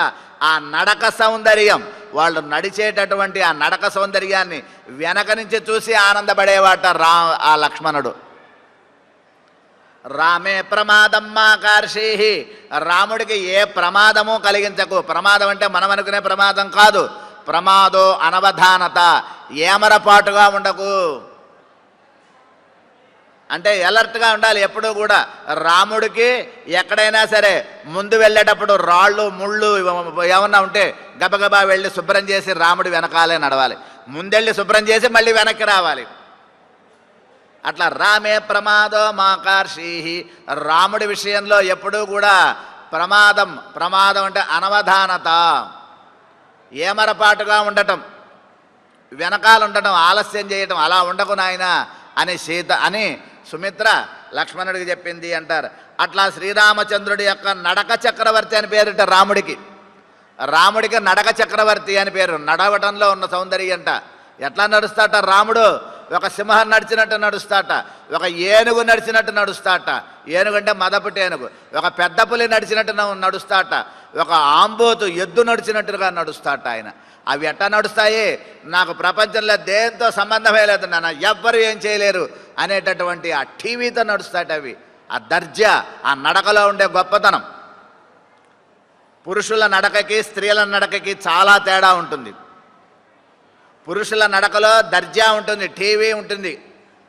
ఆ నడక సౌందర్యం, వాళ్ళు నడిచేటటువంటి ఆ నడక సౌందర్యాన్ని వెనక నుంచి చూసి ఆనందపడేవాట ఆ లక్ష్మణుడు. రామే ప్రమాదం మా కార్షీ, రాముడికి ఏ ప్రమాదము కలిగించకు. ప్రమాదం అంటే మనం అనుకునే ప్రమాదం కాదు. ప్రమాదో అనవధానత, ఏమరపాటుగా ఉండకు. అంటే ఎలర్ట్గా ఉండాలి ఎప్పుడూ కూడా. రాముడికి ఎక్కడైనా సరే ముందు వెళ్ళేటప్పుడు రాళ్ళు ముళ్ళు ఏమన్నా ఉంటే గబగబా వెళ్ళి శుభ్రం చేసి రాముడి వెనకాలే నడవాలి. ముందెళ్ళి శుభ్రం చేసి మళ్ళీ వెనక్కి రావాలి. అట్లా రామే ప్రమాదో మాకార్షీ, రాముడి విషయంలో ఎప్పుడూ కూడా ప్రమాదం, ప్రమాదం అంటే అనవధానత, ఏమరపాటుగా ఉండటం, వెనకాల ఉండటం, ఆలస్యం చేయటం, అలా ఉండకు నాయనా అని సుమిత్ర లక్ష్మణుడికి చెప్పింది అంటారు. అట్లా శ్రీరామచంద్రుడి యొక్క నడక చక్రవర్తి అని పేరుట రాముడికి. రాముడికి నడక చక్రవర్తి అని పేరు. నడవటంలో ఉన్న సౌందర్యం అంట. ఎట్లా నడుస్తాట రాముడు, ఒక సింహం నడిచినట్టు నడుస్తాట, ఒక ఏనుగు నడిచినట్టు నడుస్తాట. ఏనుగు అంటే మదపుటి ఏనుగు. ఒక పెద్ద పులి నడిచినట్టు నడుస్తాట, ఒక ఆంబోతు ఎద్దు నడిచినట్టుగా నడుస్తాట ఆయన. అవి ఎట్టా నడుస్తాయి, నాకు ప్రపంచంలో దేంతో సంబంధమే లేదు నాన్న, ఎవ్వరు ఏం చేయలేరు అనేటటువంటి ఆ టీవీతో నడుస్తాట అవి. ఆ దర్జా, ఆ నడకలో ఉండే గొప్పతనం. పురుషుల నడకకి స్త్రీల నడకకి చాలా తేడా ఉంటుంది. పురుషుల నడకలో దర్జా ఉంటుంది, టీవీ ఉంటుంది,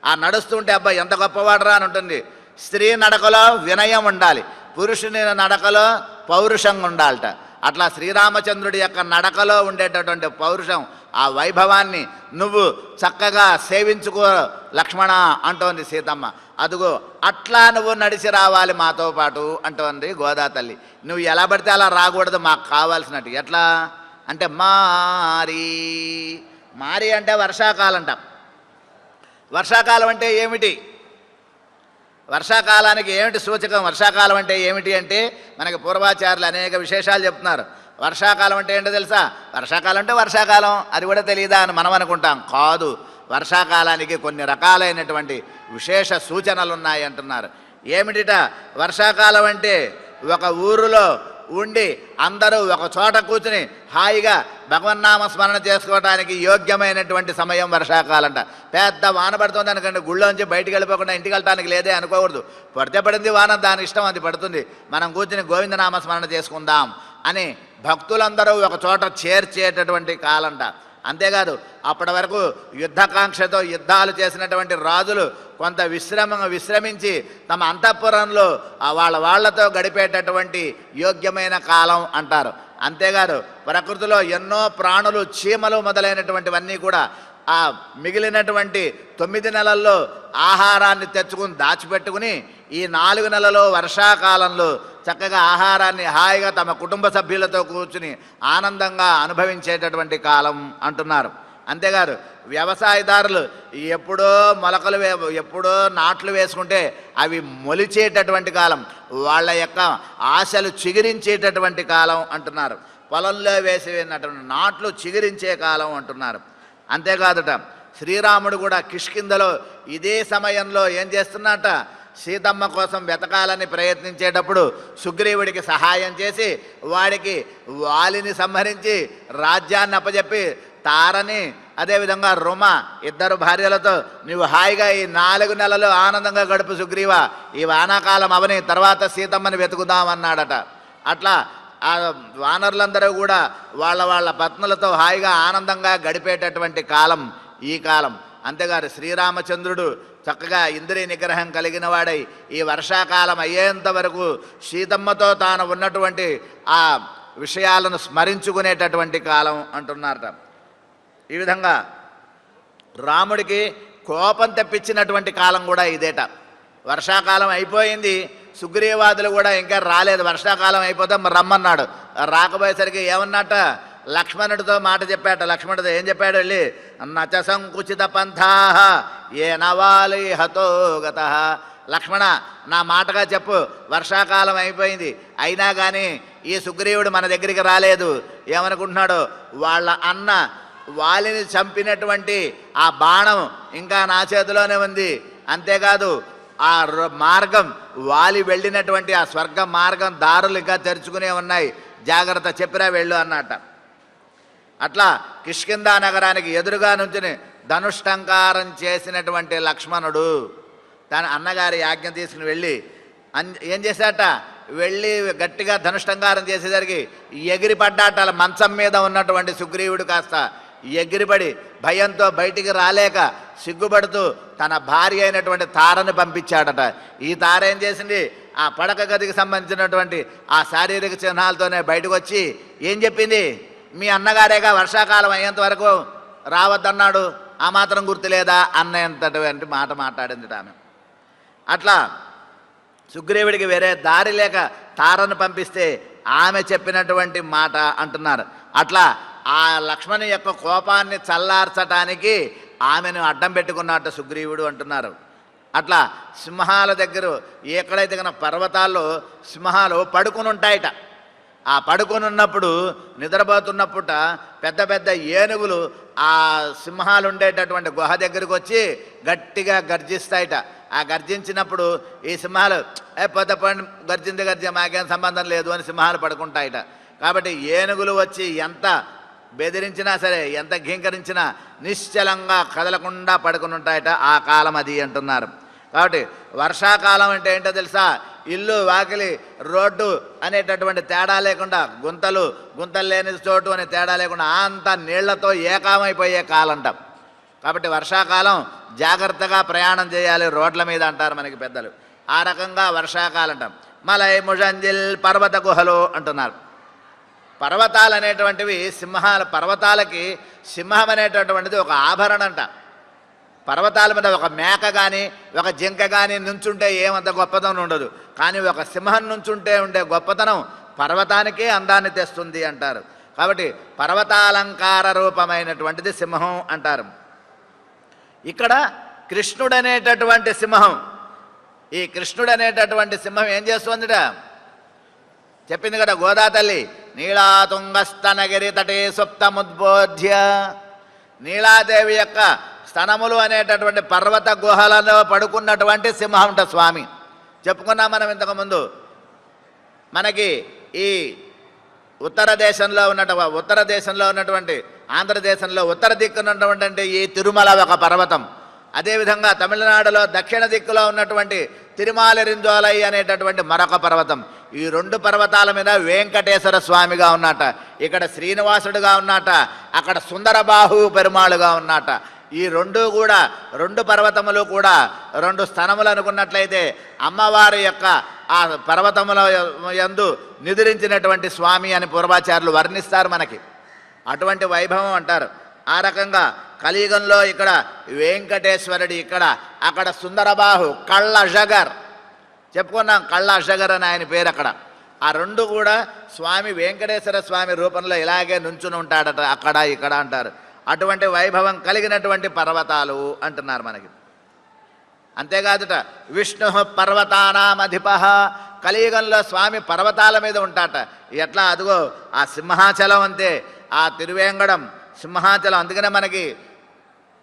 ఆ నడుస్తుంటే అబ్బాయి ఎంత గొప్పవాడరా అని ఉంటుంది. స్త్రీ నడకలో వినయం ఉండాలి, పురుషుని నడకలో పౌరుషంగా ఉండాలట. అట్లా శ్రీరామచంద్రుడి యొక్క నడకలో ఉండేటటువంటి పౌరుషం, ఆ వైభవాన్ని నువ్వు చక్కగా సేవించుకో లక్ష్మణ అంటోంది సీతమ్మ. అదుగో అట్లా నువ్వు నడిచి రావాలి మాతో పాటు అంటోంది గోదా తల్లి. నువ్వు ఎలా పడితే అలా రాకూడదు, మాకు కావాల్సినట్టు. ఎట్లా అంటే మారి అంటే వర్షాకాలంట. వర్షాకాలం అంటే ఏమిటి, వర్షాకాలానికి ఏమిటి సూచకం, వర్షాకాలం అంటే ఏమిటి అంటే మనకి పూర్వాచార్యులు అనేక విశేషాలు చెప్తున్నారు. వర్షాకాలం అంటే ఏంటో తెలుసా, వర్షాకాలం అంటే వర్షాకాలం అది కూడా తెలియదా అని మనం అనుకుంటాం. కాదు, వర్షాకాలానికి కొన్ని రకాలైనటువంటి విశేష సూచనలు ఉన్నాయి అంటున్నారు. ఏమిటిట వర్షాకాలం అంటే, ఒక ఊరిలో ఉండి అందరూ ఒక చోట కూర్చుని హాయిగా భగవన్నామ స్మరణ చేసుకోవడానికి యోగ్యమైనటువంటి సమయం వర్షాకాలంట. పెద్ద వాన పడుతుంది అనుకోండి, గుళ్ళోంచి బయటికి వెళ్ళిపోకుండా ఇంటికి వెళ్ళటానికి లేదే అనుకోకూడదు. పడితే పడింది వాన, దాని ఇష్టం అది పడుతుంది, మనం కూర్చుని గోవిందనామ స్మరణ చేసుకుందాం అని భక్తులందరూ ఒక చోట చేర్చేటటువంటి కాలంట. అంతేకాదు, అప్పటి వరకు యుద్ధకాంక్షతో యుద్ధాలు చేసినటువంటి రాజులు కొంత విశ్రమించి తమ అంతఃపురంలో వాళ్ళతో గడిపేటటువంటి యోగ్యమైన కాలం అంటారు. అంతేకాదు, ప్రకృతిలో ఎన్నో ప్రాణులు, చీమలు మొదలైనటువంటివన్నీ కూడా ఆ మిగిలినటువంటి 9 నెలల్లో ఆహారాన్ని తెచ్చుకుని దాచిపెట్టుకుని ఈ 4 నెలలో వర్షాకాలంలో చక్కగా ఆహారాన్ని హాయిగా తమ కుటుంబ సభ్యులతో కూర్చుని ఆనందంగా అనుభవించేటటువంటి కాలం అంటున్నారు. అంతేకాదు, వ్యవసాయదారులు ఎప్పుడో ఎప్పుడో నాట్లు వేసుకుంటే అవి మొలిచేటటువంటి కాలం, వాళ్ళ యొక్క ఆశలు చిగురించేటటువంటి కాలం అంటున్నారు. పొలంలో వేసినటువంటి నాట్లు చిగురించే కాలం అంటున్నారు. అంతేకాదుట, శ్రీరాముడు కూడా కిష్కింధలో ఇదే సమయంలో ఏం చేస్తున్నట్ట, సీతమ్మ కోసం వెతకాలని ప్రయత్నించేటప్పుడు సుగ్రీవుడికి సహాయం చేసి వాడికి వాలిని సంహరించి రాజ్యాన్ని అప్పచెప్పి తారని అదేవిధంగా రుమ ఇద్దరు భార్యలతో నువ్వు హాయిగా ఈ 4 నెలలు ఆనందంగా గడుపు సుగ్రీవ, ఈ వానాకాలం అవని తర్వాత సీతమ్మని వెతుకుదామన్నాడట. అట్లా ఆ వానరులందరూ కూడా వాళ్ళ పత్నులతో హాయిగా ఆనందంగా గడిపేటటువంటి కాలం ఈ కాలం. అంతేగాదు, శ్రీరామచంద్రుడు చక్కగా ఇంద్రియ నిగ్రహం కలిగిన వాడై ఈ వర్షాకాలం అయ్యేంత వరకు సీతమ్మతో తాను ఉన్నటువంటి ఆ విషయాలను స్మరించుకునేటటువంటి కాలం అంటున్నారట. ఈ విధంగా రాముడికి కోపం తెప్పించినటువంటి కాలం కూడా ఇదేట. వర్షాకాలం అయిపోయింది, సుగ్రీవాదులు కూడా ఇంకా రాలేదు, వర్షాకాలం అయిపోతే రమ్మన్నాడు. రాకపోయేసరికి ఏమన్నట్ట, లక్ష్మణుడితో మాట చెప్పాట. లక్ష్మణుడితో ఏం చెప్పాడు, వెళ్ళి నచ సంకుచిత పంథా ఏ నవాలి హతో గత. లక్ష్మణ, నా మాటగా చెప్పు, వర్షాకాలం అయిపోయింది, అయినా కానీ ఈ సుగ్రీవుడు మన దగ్గరికి రాలేదు. ఏమనుకుంటున్నాడు, వాళ్ళ అన్న వాలిని చంపినటువంటి ఆ బాణం ఇంకా నా చేతిలోనే ఉంది. అంతేకాదు ఆ మార్గం, వాలి వెళ్ళినటువంటి ఆ స్వర్గ మార్గం దారులు ఇంకా తెరుచుకునే ఉన్నాయి, జాగ్రత్త, చెప్పిరా వెళ్ళు అన్నట్ట. అట్లా కిష్కిందా నగరానికి ఎదురుగా నుంచి ధనుష్టంకారం చేసినటువంటి లక్ష్మణుడు తన అన్నగారి ఆజ్ఞ తీసుకుని వెళ్ళి ఏం చేశాట, వెళ్ళి గట్టిగా ధనుష్టంకారం చేసేసరికి ఎగిరిపడ్డాట. మంచం మీద ఉన్నటువంటి సుగ్రీవుడు కాస్త ఎగిరిపడి భయంతో బయటికి రాలేక సిగ్గుపడుతూ తన భార్య అయినటువంటి తారని పంపించాడట. ఈ తార ఏం చేసింది, ఆ పడక గదికి సంబంధించినటువంటి ఆ శారీరక చిహ్నాలతోనే బయటకు వచ్చి ఏం చెప్పింది, మీ అన్నగారేగా వర్షాకాలం అయ్యేంత వరకు రావద్దన్నాడు, ఆ మాత్రం గుర్తులేదా అన్నంతటువంటి మాట మాట్లాడింది ఆమె. అట్లా సుగ్రీవుడికి వేరే దారి లేక తారను పంపిస్తే ఆమె చెప్పినటువంటి మాట అంటున్నారు. అట్లా ఆ లక్ష్మణు యొక్క కోపాన్ని చల్లార్చటానికి ఆమెను అడ్డం పెట్టుకున్నట్టు సుగ్రీవుడు అంటున్నారు. అట్లా సింహాల దగ్గర ఎక్కడైతే కన్నా పర్వతాల్లో సింహాలు పడుకుని ఉంటాయట. ఆ పడుకుని ఉన్నప్పుడు, నిద్రపోతున్నప్పుట పెద్ద పెద్ద ఏనుగులు ఆ సింహాలు ఉండేటటువంటి గుహ దగ్గరికి వచ్చి గట్టిగా గర్జిస్తాయట. ఆ గర్జించినప్పుడు ఈ సింహాలు పొద్దు గర్జ మాకేం సంబంధం లేదు అని సింహాలు పడుకుంటాయట. కాబట్టి ఏనుగులు వచ్చి ఎంత బెదిరించినా సరే, ఎంత ఘీంకరించినా నిశ్చలంగా కదలకుండా పడుకుని ఉంటాయట. ఆ కాలం అది అంటున్నారు. కాబట్టి వర్షాకాలం అంటే ఏంటో తెలుసా, ఇల్లు వాకిలి రోడ్డు అనేటటువంటి తేడా లేకుండా, గుంతలు లేని చోటు అనే తేడా లేకుండా అంత నీళ్లతో ఏకామైపోయే కాలంట. కాబట్టి వర్షాకాలం జాగ్రత్తగా ప్రయాణం చేయాలి రోడ్ల మీద అంటారు మనకి పెద్దలు. ఆ రకంగా వర్షాకాలం అంటాం. మలై ముజంజిల్ పర్వత గుహలు అంటున్నారు. పర్వతాలు అనేటువంటివి సింహాల, పర్వతాలకి సింహం అనేటటువంటిది ఒక ఆభరణం అంట. పర్వతాల మీద ఒక మేక కానీ ఒక జింక కానీ నుంచుంటే ఏమంత గొప్పతనం ఉండదు, కానీ ఒక సింహం నుంచుంటే ఉండే గొప్పతనం పర్వతానికే అందాన్ని తెస్తుంది అంటారు. కాబట్టి పర్వతాలంకార రూపమైనటువంటిది సింహం అంటారు. ఇక్కడ కృష్ణుడు అనేటటువంటి సింహం, ఈ కృష్ణుడు అనేటటువంటి సింహం ఏం చేస్తుందిట చెప్పింది కదా గోదా తల్లి. నీళాతుంగస్తనగిరి తటే సుప్తముద్బోధ్య. నీలాదేవి యొక్క స్తనములు అనేటటువంటి పర్వత గుహలలో పడుకున్నటువంటి సింహంట స్వామి. చెప్పుకున్నాం మనం ఇంతకుముందు. మనకి ఈ ఉత్తర దేశంలో ఉన్నటువంటి ఆంధ్రదేశంలో ఉత్తర దిక్కున్నటువంటి ఈ తిరుమల ఒక పర్వతం. అదేవిధంగా తమిళనాడులో దక్షిణ దిక్కులో ఉన్నటువంటి తిరుమాలిరింజోలై అనేటటువంటి మరొక పర్వతం. ఈ రెండు పర్వతాల మీద వెంకటేశ్వర స్వామిగా ఉన్నట, ఇక్కడ శ్రీనివాసుడుగా ఉన్నట, అక్కడ సుందరబాహు పెరుమాళుగా ఉన్నట. ఈ రెండు పర్వతములు కూడా రెండు స్థనములు అనుకున్నట్లయితే అమ్మవారి యొక్క ఆ పర్వతముల యందు నిద్రించినటువంటి స్వామి అని పూర్వాచార్యులు వర్ణిస్తారు మనకి. అటువంటి వైభవం అంటారు. ఆ రకంగా కలియుగంలో ఇక్కడ వెంకటేశ్వరుడి, అక్కడ సుందరబాహు, కళ్ళ జగర్ చెప్పుకున్నాం, కళ్ళ జగర్ అని ఆయన పేరు అక్కడ. ఆ రెండు కూడా స్వామి వెంకటేశ్వర స్వామి రూపంలో ఇలాగే నుంచుని ఉంటాడట, అక్కడ ఇక్కడ అంటారు. అటువంటి వైభవం కలిగినటువంటి పర్వతాలు అంటున్నారు మనకి. అంతేకాదుట విష్ణు పర్వతానామధిప. కలియుగంలో స్వామి పర్వతాల మీద ఉంటాట. ఎట్లా, అదిగో ఆ సింహాచలం అంతే, ఆ తిరువేంగడం సింహాచలం. అందుకనే మనకి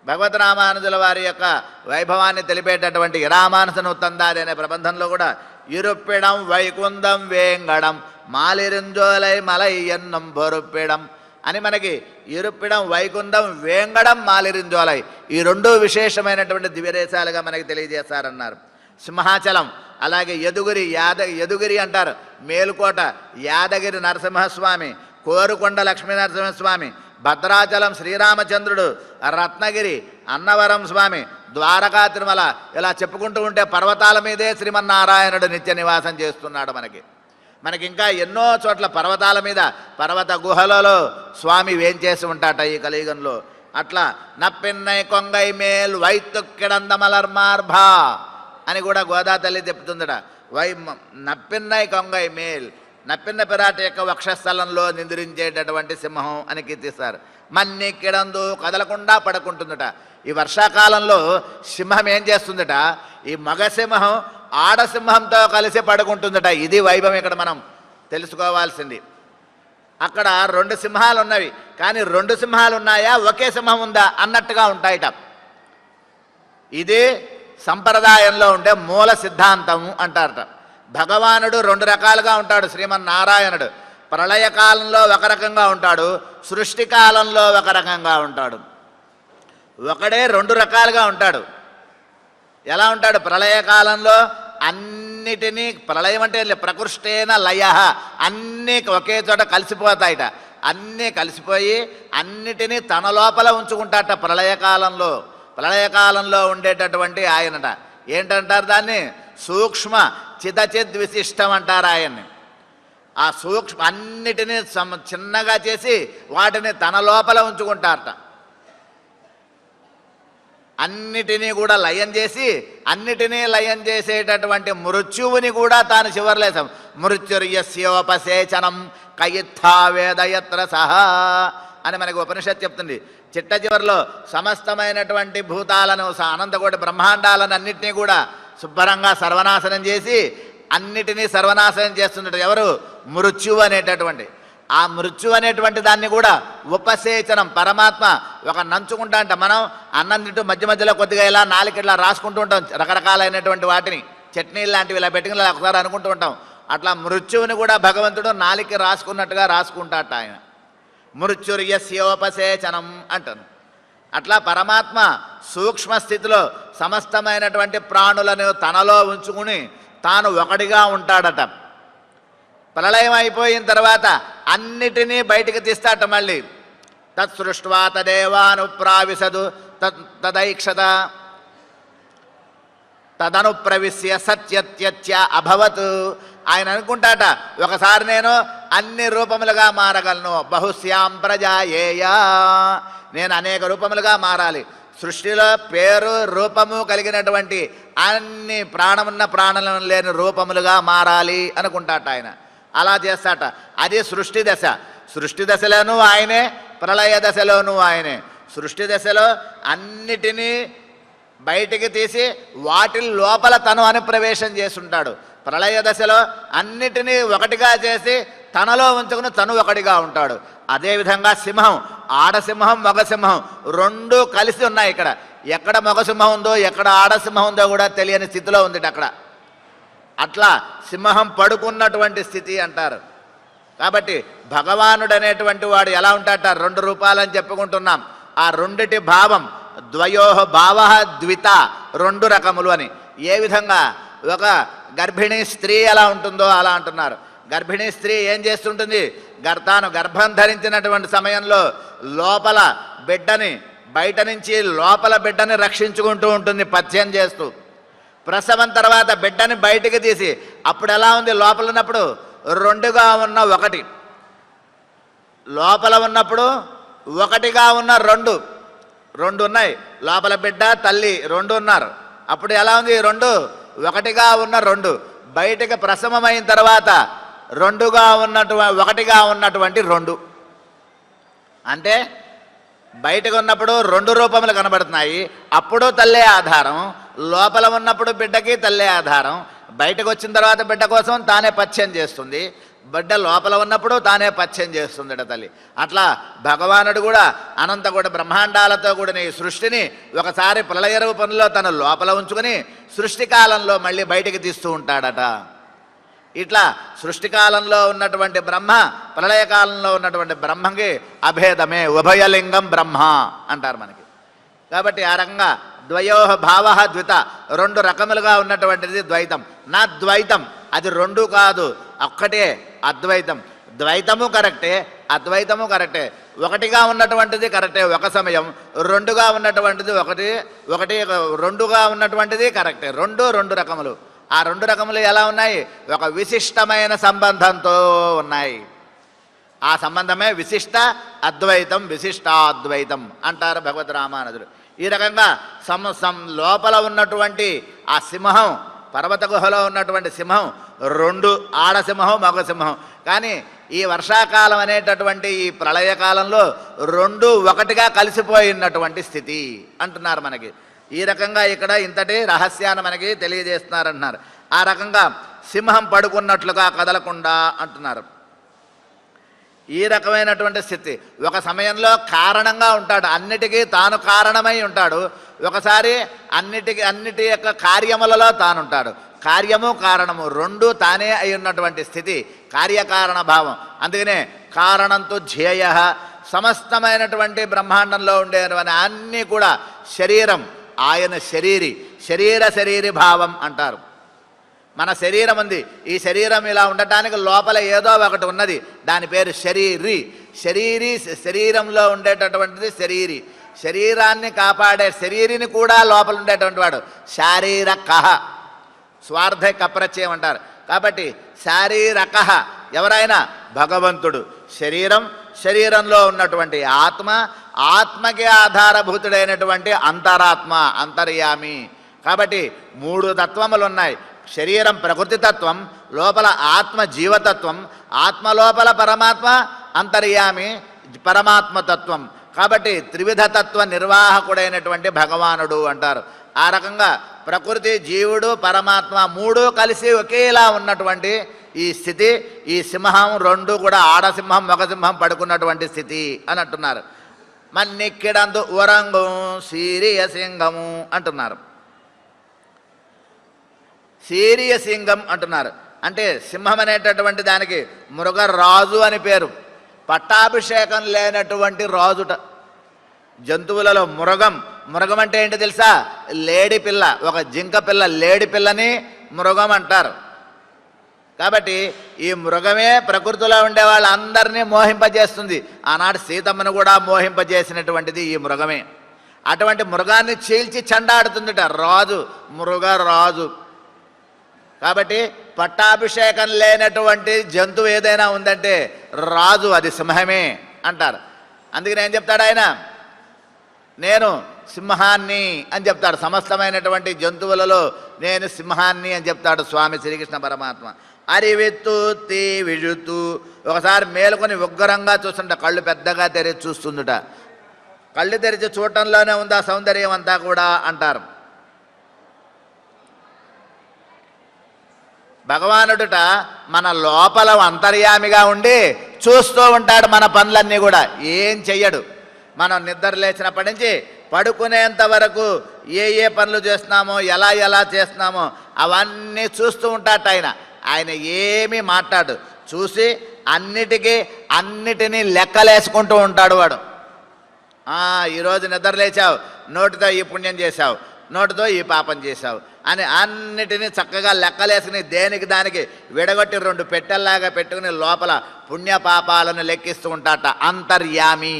భగవద్ రామానుజుల వారి యొక్క వైభవాన్ని తెలిపేటటువంటి రామానుజను ఉత్తందాది అనే ప్రబంధంలో కూడా ఇరుప్పిడం వైకుందం వేంగడం మాలిరింజోలై మలై ఎన్నం బొరుప్పిడం అని మనకి ఇరుప్పిడం వైకుందం వేంగడం మాలిరింజోలై ఈ రెండు విశేషమైనటువంటి దివ్యదేశాలుగా మనకి తెలియజేస్తారన్నారు. సింహాచలం, అలాగే యదుగిరి అంటారు, మేలుకోట యాదగిరి నరసింహస్వామి, కోరుకొండ లక్ష్మీ నరసింహస్వామి, భద్రాచలం శ్రీరామచంద్రుడు, రత్నగిరి అన్నవరం స్వామి, ద్వారకా తిరుమల ఇలా చెప్పుకుంటూ ఉంటే పర్వతాల మీదే శ్రీమన్నారాయణుడు నిత్య నివాసం చేస్తున్నాడు. మనకి ఇంకా ఎన్నో చోట్ల పర్వతాల మీద పర్వత గుహలలో స్వామి వేంచేసి ఉంటాట ఈ కలియుగంలో. అట్లా నప్పిన్నై కొంగై మేల్ వైత్తు కిడందమలర్ మార్భా అని కూడా గోదా తల్లి చెప్తుందట. నప్పిన్నై కొంగై మేల్, నప్పిన్న పిరాట యొక్క వక్షస్థలంలో నిద్రించేటటువంటి సింహం అని కీర్తిస్తారు. మన్ని కిడందు కదలకుండా పడుకుంటుందట. ఈ వర్షాకాలంలో సింహం ఏం చేస్తుందట, ఈ మగ సింహం ఆడసింహంతో కలిసి పడుకుంటుందట. ఇది వైభవం ఇక్కడ మనం తెలుసుకోవాల్సింది. అక్కడ 2 సింహాలు ఉన్నవి, కానీ 2 సింహాలు ఉన్నాయా ఒకే సింహం ఉందా అన్నట్టుగా ఉంటాయిట. ఇది సంప్రదాయంలో ఉండే మూల సిద్ధాంతం అంటారట. భగవానుడు 2 రకాలుగా ఉంటాడు. శ్రీమన్నారాయణుడు ప్రళయకాలంలో ఒక రకంగా ఉంటాడు, సృష్టి కాలంలో ఒక రకంగా ఉంటాడు. ఒకడే 2 రకాలుగా ఉంటాడు. ఎలా ఉంటాడు? ప్రళయకాలంలో అన్నిటినీ, ప్రళయం అంటే ప్రకృష్టేన లయ, అన్నీ ఒకే చోట కలిసిపోతాయిట. అన్నీ కలిసిపోయి అన్నిటినీ తన లోపల ఉంచుకుంటాట ప్రళయకాలంలో. ప్రళయకాలంలో ఉండేటటువంటి ఆయనట ఏంటంటారు దాన్ని? సూక్ష్మ చిదచిద్ విశిష్టం అంటారు ఆయన్ని. ఆ సూక్ష్మ అన్నిటినీ చిన్నగా చేసి వాటిని తన లోపల ఉంచుకుంటారట. అన్నిటినీ కూడా లయం చేసి, అన్నిటినీ లయం చేసేటటువంటి మృత్యువుని కూడా తాను చివరిలేసాం. మృత్యుర్యస్యోపసేచనం కయిత్థా వేదయత్ర సహా అని మనకి ఉపనిషత్తు చెప్తుంది. చిట్ట చివరిలో సమస్తమైనటువంటి భూతాలను, అనంతకోటి బ్రహ్మాండాలను అన్నిటినీ కూడా శుభ్రంగా సర్వనాశనం చేసి అన్నిటినీ సర్వనాశనం చేస్తున్నట్టు ఎవరు? మృత్యువు అనేటటువంటి. ఆ మృత్యు అనేటువంటి దాన్ని కూడా ఉపసేచనం, పరమాత్మ ఒక నంచుకుంటా అంట. మనం అన్నం తింటూ మధ్య మధ్యలో కొద్దిగా ఇలా నాలుగు ఇట్లా రాసుకుంటూ ఉంటాం, రకరకాలైనటువంటి వాటిని, చట్నీలు లాంటివి ఇలా పెట్టుకుని ఇలా ఒకసారి అనుకుంటూ ఉంటాం. అట్లా మృత్యువుని కూడా భగవంతుడు నాలికి రాసుకున్నట్టుగా రాసుకుంటాట ఆయన. మృత్యుర్యస్యోపసేచనం అంటాను. అట్లా పరమాత్మ సూక్ష్మ స్థితిలో సమస్తమైనటువంటి ప్రాణులను తనలో ఉంచుకుని తాను ఒకటిగా ఉంటాడట. ప్రళయం అయిపోయిన తర్వాత అన్నిటినీ బయటికి తీస్తాట మళ్ళీ. తత్సృష్ట్వా తదేవానుప్రావిశదు తదైక్షత తదనుప్రవిశ్య సత్యత్యత్య అభవత్. ఆయన అనుకుంటాట, ఒకసారి నేను అన్ని రూపములుగా మారగలను. బహుశ్యాం ప్రజాయేయా, నేను అనేక రూపములుగా మారాలి. సృష్టిలో పేరు రూపము కలిగినటువంటి అన్ని ప్రాణమున్న ప్రాణం లేని రూపములుగా మారాలి అనుకుంటాట ఆయన. అలా చేస్తాట. అది సృష్టి దశ. సృష్టి దశలోనూ ఆయనే, ప్రళయ దశలోనూ ఆయనే. సృష్టి దశలో అన్నిటినీ బయటికి తీసి వాటి లోపల తను అనుప్రవేశం చేస్తుంటాడు. ప్రళయ దశలో అన్నిటినీ ఒకటిగా చేసి తనలో ఉంచుకుని తను ఒకటిగా ఉంటాడు. అదేవిధంగా సింహం, ఆడసింహం మగసింహం రెండూ కలిసి ఉన్నాయి ఇక్కడ. ఎక్కడ మగసింహం ఉందో ఎక్కడ ఆడసింహం ఉందో కూడా తెలియని స్థితిలో ఉంది అక్కడ. అట్లా సింహం పడుకున్నటువంటి స్థితి అంటారు. కాబట్టి భగవానుడు అనేటువంటి వాడు ఎలా ఉంటాట? 2 రూపాలని చెప్పుకుంటున్నాం. ఆ రెండిటి భావం ద్వయోహ భావ ద్విత, 2 రకములు అని. ఏ విధంగా ఒక గర్భిణీ స్త్రీ ఎలా ఉంటుందో అలా అంటున్నారు. గర్భిణీ స్త్రీ ఏం చేస్తుంటుంది? తాను గర్భం ధరించినటువంటి సమయంలో లోపల బిడ్డని, బయట నుంచి లోపల బిడ్డని రక్షించుకుంటూ ఉంటుంది పథ్యం చేస్తూ. ప్రసవం తర్వాత బిడ్డని బయటికి తీసి అప్పుడు ఎలా ఉంది? లోపల ఉన్నప్పుడు 2గా ఉన్న 1, లోపల ఉన్నప్పుడు 1గా ఉన్న 2 ఉన్నాయి. లోపల బిడ్డ తల్లి 2 ఉన్నారు. అప్పుడు ఎలా ఉంది? 2 1గా ఉన్న 2, బయటకు ప్రసవమైన తర్వాత 1గా ఉన్నటువంటి 2. అంటే బయటకు ఉన్నప్పుడు 2 రూపములు కనబడుతున్నాయి. అప్పుడు తల్లే ఆధారం, లోపల ఉన్నప్పుడు బిడ్డకి తల్లే ఆధారం. బయటకు వచ్చిన తర్వాత బిడ్డ కోసం తానే పథ్యం చేస్తుంది, బిడ్డ లోపల ఉన్నప్పుడు తానే పథ్యం చేస్తుందట తల్లి. అట్లా భగవానుడు కూడా అనంతకోటి బ్రహ్మాండాలతో కూడిన ఈ సృష్టిని ఒకసారి ప్రళయ రూపంలో తను లోపల ఉంచుకొని సృష్టికాలంలో మళ్ళీ బయటికి తీస్తూ ఉంటాడట. ఇట్లా సృష్టికాలంలో ఉన్నటువంటి బ్రహ్మ, ప్రళయకాలంలో ఉన్నటువంటి బ్రహ్మకి అభేదమే, ఉభయలింగం బ్రహ్మ అంటారు మనకి. కాబట్టి ఆ రకంగా ద్వయోహ భావ ద్విత, 2 రకములుగా ఉన్నటువంటిది ద్వైతం. నా ద్వైతం అది 2 కాదు, ఒక్కటే అద్వైతం. ద్వైతము కరెక్టే, అద్వైతము కరెక్టే, ఒకటిగా ఉన్నటువంటిది కరెక్టే ఒక సమయం, రెండుగా ఉన్నటువంటిది ఒకటి రెండుగా ఉన్నటువంటిది కరెక్టే. రెండు రకములు. ఆ రెండు రకములు ఎలా ఉన్నాయి? ఒక విశిష్టమైన సంబంధంతో ఉన్నాయి. ఆ సంబంధమే విశిష్ట అద్వైతం, విశిష్టాద్వైతం అంటారు భగవద్ రామానుజులు. ఈ రకంగా లోపల ఉన్నటువంటి ఆ సింహం, పర్వత గుహలో ఉన్నటువంటి సింహం రెండు, ఆడసింహం మగ సింహం. కానీ ఈ వర్షాకాలం అనేటటువంటి ఈ ప్రళయకాలంలో రెండు ఒకటిగా కలిసిపోయినటువంటి స్థితి అంటున్నారు మనకి. ఈ రకంగా ఇక్కడ ఇంతటి రహస్యాన్ని మనకి తెలియజేస్తున్నారంటున్నారు. ఆ రకంగా సింహం పడుకున్నట్లుగా కదలకుండా అంటున్నారు. ఈ రకమైనటువంటి స్థితి ఒక సమయంలో కారణంగా ఉంటాడు, అన్నిటికీ తాను కారణమై ఉంటాడు. ఒకసారి అన్నిటి యొక్క కార్యములలో తానుంటాడు. కార్యము కారణము రెండు తానే అయి ఉన్నటువంటి స్థితి కార్యకారణ భావం. అందుకనే కారణంతో ధ్యేయ, సమస్తమైనటువంటి బ్రహ్మాండంలో ఉండేటువంటి అన్నీ కూడా శరీరం, ఆయన శరీరీ భావం అంటారు. మన శరీరం ఉంది, ఈ శరీరం ఇలా ఉండటానికి లోపల ఏదో ఒకటి ఉన్నది, దాని పేరు శరీరంలో ఉండేటటువంటిది శరీరాన్ని కాపాడే శరీరిని కూడా లోపల ఉండేటువంటి వాడు శారీరక, స్వార్థక ప్రత్యయం అంటారు. కాబట్టి శారీరక ఎవరైనా భగవంతుడు, శరీరంలో ఉన్నటువంటి ఆత్మకి ఆధారభూతుడైనటువంటి అంతరాత్మ, అంతర్యామి. కాబట్టి మూడు తత్వములు ఉన్నాయి. శరీరం ప్రకృతి తత్వం, లోపల ఆత్మ జీవతత్వం, ఆత్మ లోపల పరమాత్మ అంతర్యామి పరమాత్మతత్వం. కాబట్టి త్రివిధ తత్వ నిర్వాహకుడైనటువంటి భగవానుడు అంటారు. ఆ రకంగా ప్రకృతి, జీవుడు, పరమాత్మ మూడు కలిసి ఒకేలా ఉన్నటువంటి ఈ స్థితి, ఈ సింహం రెండు కూడా ఆడసింహం మగసింహం పడుకున్నటువంటి స్థితి అని అంటున్నారు. మన్నిక్కిడందు ఉరంగు సీరియ సింగము అంటున్నారు. సీరియ సింగం అంటున్నారు. అంటే సింహం అనేటటువంటి దానికి మృగరాజు అని పేరు. పట్టాభిషేకం లేనటువంటి రాజుట. జంతువులలో మృగం అంటే ఏంటి తెలుసా? లేడి పిల్ల, ఒక జింక పిల్ల లేడి పిల్లని మృగం అంటారు. కాబట్టి ఈ మృగమే ప్రకృతిలో ఉండే వాళ్ళందరినీ మోహింపజేస్తుంది. ఆనాడు సీతమ్మను కూడా మోహింపజేసినటువంటిది ఈ మృగమే. అటువంటి మృగాన్ని చీల్చి చెండాడుతుందిట మృగరాజు. కాబట్టి పట్టాభిషేకం లేనటువంటి జంతువు ఏదైనా ఉందంటే రాజు, అది సింహమే అంటారు. అందుకని ఏం చెప్తాడు ఆయన? నేను సింహాన్ని అని చెప్తాడు. సమస్తమైనటువంటి జంతువులలో నేను సింహాన్ని అని చెప్తాడు స్వామి శ్రీకృష్ణ పరమాత్మ. అరివెత్తు విజుతూ ఒకసారి మేలుకొని ఉగ్రంగా చూస్తుంట, కళ్ళు పెద్దగా తెరిచి చూస్తుందుట. కళ్ళు తెరిచి చూడటంలోనే ఉంది ఆ సౌందర్యం అంతా కూడా అంటారు. భగవానుడుట మన లోపల అంతర్యామిగా ఉండి చూస్తూ ఉంటాడు మన పనులన్నీ కూడా. ఏం చెయ్యడు. మనం నిద్ర లేచినప్పటి నుంచి పడుకునేంత వరకు ఏ పనులు చేస్తున్నామో, ఎలా చేస్తున్నామో అవన్నీ చూస్తూ ఉంటాడు ఆయన ఏమీ మాట్లాడు. చూసి అన్నిటినీ లెక్కలేసుకుంటూ ఉంటాడు వాడు. ఈరోజు నిద్ర లేచావు, నోటితో ఈ పుణ్యం చేశావు, నోటితో ఈ పాపం చేశావు అని అన్నిటినీ చక్కగా లెక్కలేసుకుని దేనికి దానికి విడగొట్టి రెండు పెట్టెల్లాగా పెట్టుకుని లోపల పుణ్యపాపాలను లెక్కిస్తూ ఉంటాట. అంతర్యామి,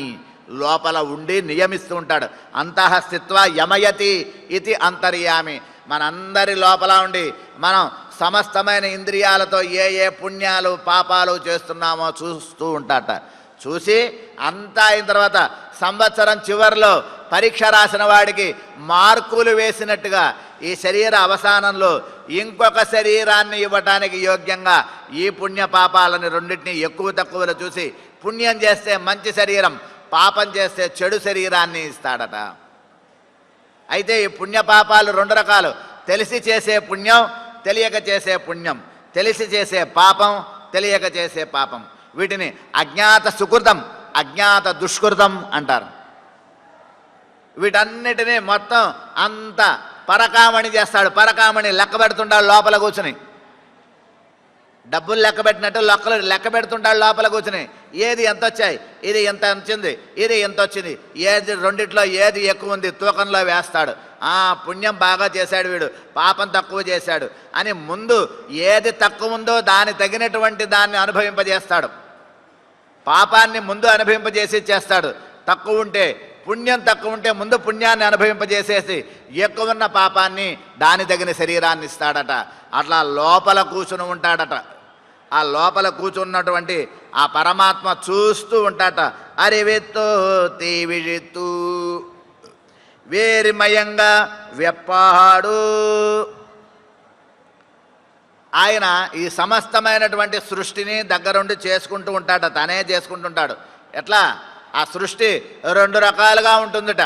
లోపల ఉండి నియమిస్తూ ఉంటాడు. అంతఃస్థిత్వ యమయతి ఇది అంతర్యామి. మనందరి లోపల ఉండి మనం సమస్తమైన ఇంద్రియాలతో ఏ పుణ్యాలు పాపాలు చేస్తున్నామో చూస్తూ ఉంటాట. చూసి అంతా అయిన తర్వాత సంవత్సరం చివరిలో పరీక్ష రాసిన వాడికి మార్కులు వేసినట్టుగా ఈ శరీర అవసానంలో ఇంకొక శరీరాన్ని ఇవ్వటానికి యోగ్యంగా ఈ పుణ్య పాపాలను రెండింటినీ ఎక్కువ తక్కువలు చూసి పుణ్యం చేస్తే మంచి శరీరం, పాపం చేస్తే చెడు శరీరాన్ని ఇస్తాడట. అయితే ఈ పుణ్యపాపాలు రెండు రకాలు. తెలిసి చేసే పుణ్యం, తెలియక చేసే పుణ్యం. తెలిసి చేసే పాపం, తెలియక చేసే పాపం. వీటిని అజ్ఞాత సుకృతం, అజ్ఞాత దుష్కృతం అంటారు. వీటన్నిటినీ మొత్తం అంత పరకామణి చేస్తాడు. పరకామణి లెక్క పెడుతుంటాడు లోపల కూర్చుని. డబ్బులు లెక్క పెట్టినట్టు లెక్క పెడుతుంటాడు లోపల కూర్చుని. ఏది ఎంత వచ్చాయి, ఇది ఎంత వచ్చింది, ఇది ఎంత వచ్చింది, ఏది రెండిట్లో ఏది ఎక్కువ ఉంది తూకంలో వేస్తాడు. పుణ్యం బాగా చేశాడు వీడు, పాపం తక్కువ చేశాడు అని ముందు ఏది తక్కువ ఉందో దాని తగినటువంటి దాన్ని అనుభవింపజేస్తాడు. పాపాన్ని ముందు అనుభవింపజేసి చేస్తాడు. తక్కువ ఉంటే పుణ్యం తక్కువ ఉంటే ముందు పుణ్యాన్ని అనుభవింపజేసేసి ఎక్కువ ఉన్న పాపాన్ని దాని తగిన శరీరాన్ని ఇస్తాడట. అట్లా లోపల కూర్చుని ఉంటాడట. ఆ లోపల కూర్చున్నటువంటి ఆ పరమాత్మ చూస్తూ ఉంటాట. అరివెత్తు తీవిజిత్తు వేరిమయంగా వెప్పాడు. ఆయన ఈ సమస్తమైనటువంటి సృష్టిని దగ్గరుండి చేసుకుంటూ ఉంటాడు. తనే చేసుకుంటుంటాడు. ఎట్లా? ఆ సృష్టి 2 రకాలుగా ఉంటుందిట.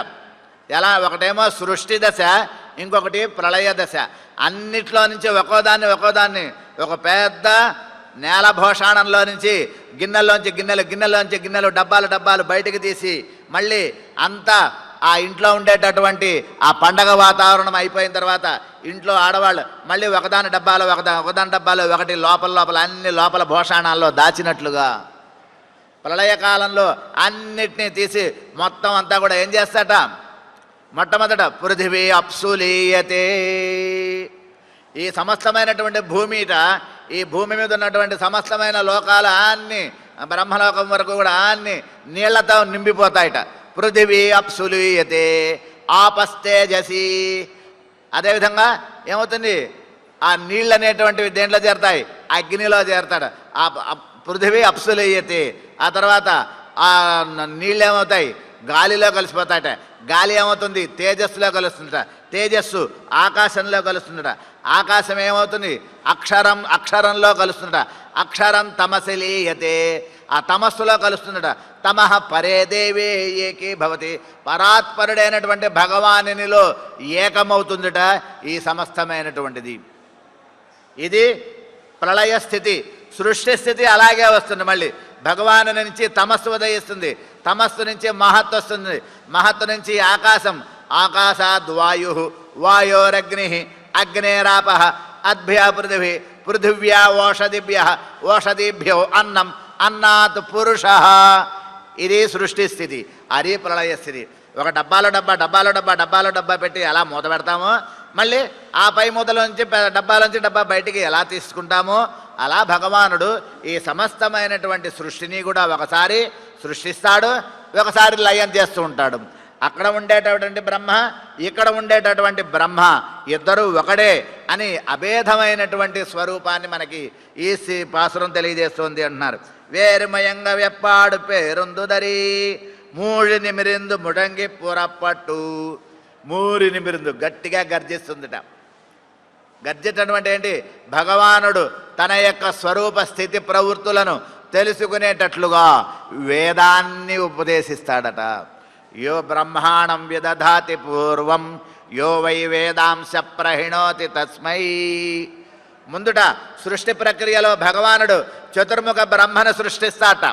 ఎలా? ఒకటేమో సృష్టి దశ, ఇంకొకటి ప్రళయ దశ. అన్నిట్లో నుంచి ఒక్కోదాన్ని ఒక పెద్ద నేల భోషాణంలో నుంచి గిన్నెల్లోంచి గిన్నెలు డబ్బాలు బయటికి తీసి మళ్ళీ అంతా ఆ ఇంట్లో ఉండేటటువంటి ఆ పండగ వాతావరణం అయిపోయిన తర్వాత ఇంట్లో ఆడవాళ్ళు మళ్ళీ ఒకదాని డబ్బాలో ఒకటి లోపల అన్ని లోపల భోషాణాల్లో దాచినట్లుగా ప్రళయకాలంలో అన్నిటినీ తీసి మొత్తం అంతా కూడా ఏం చేస్తాట? మొట్టమొదట పృథివీ అప్సులీయతే. ఈ సమస్తమైనటువంటి భూమిట, ఈ భూమి మీద ఉన్నటువంటి సమస్తమైన లోకాలు అన్ని బ్రహ్మలోకం వరకు కూడా అన్ని నీళ్లతో నిండిపోతాయట. పృథివీ అప్సులీయతే ఆపస్తేజసి. అదేవిధంగా ఏమవుతుంది? ఆ నీళ్ళు అనేటువంటివి దేంట్లో చేరతాయి? అగ్నిలో చేరతాడు. ఆ పృథివీ అప్సులీయతే. ఆ తర్వాత ఆ నీళ్ళు ఏమవుతాయి? గాలిలో కలిసిపోతాయట. గాలి ఏమవుతుంది? తేజస్సులో కలుస్తుందట. తేజస్సు ఆకాశంలో కలుస్తుందట. ఆకాశం ఏమవుతుంది? అక్షరంలో కలుస్తుందట. అక్షరం తమసిలీయతే. ఆ తమస్సులో కలుస్తుందట. తమః పరే దేవే ఏకీ భవతి. పరాత్పరుడైనటువంటి భగవానునిలో ఏకమవుతుందట ఈ సమస్తమైనటువంటిది. ఇది ప్రళయ స్థితి. సృష్టి స్థితి అలాగే వస్తుంది. మళ్ళీ భగవాను నుంచి తమస్సు ఉదయిస్తుంది. తమస్సు నుంచి మహత్ వస్తుంది. మహత్తు నుంచి ఆకాశం. ఆకాశాద్ వాయు, వాయోరగ్ని, అగ్నేరాప, అద్భ్య పృథివీ, పృథివ్యా ఓషధిభ్యో అన్నం, అన్నాత్ పురుష. ఇది సృష్టి స్థితి. అది ప్రళయ స్థితి. ఒక డబ్బాలో డబ్బా పెట్టి ఎలా మూత పెడతామో, మళ్ళీ ఆ పై మూతలోంచి డబ్బాలోంచి డబ్బా బయటికి ఎలా తీసుకుంటామో, అలా భగవానుడు ఈ సమస్తమైనటువంటి సృష్టిని కూడా ఒకసారి సృష్టిస్తాడు, ఒకసారి లయం చేస్తూ ఉంటాడు. అక్కడ ఉండేటటువంటి బ్రహ్మ, ఇక్కడ ఉండేటటువంటి బ్రహ్మ ఇద్దరు ఒకడే అని అభేదమైనటువంటి స్వరూపాన్ని మనకి ఈ పాసురం తెలియజేస్తుంది అంటున్నారు. వేరుమయంగా వెప్పాడు పేరుందుదరి మూడి నిమిరిందు ముడంగి పురపట్టు. మూరి నిమిరిందు గట్టిగా గర్జిస్తుందిట. గర్జించడం ఏంటి? భగవానుడు తన యొక్క స్వరూప స్థితి ప్రవృత్తులను తెలుసుకునేటట్లుగా వేదాన్ని ఉపదేశిస్తాడట. యో బ్రహ్మాణం విదధాతి పూర్వం యో వై వేదాంశ ప్రహిణోతి తస్మై. ముందుట సృష్టి ప్రక్రియలో భగవానుడు చతుర్ముఖ బ్రహ్మను సృష్టిస్తాట.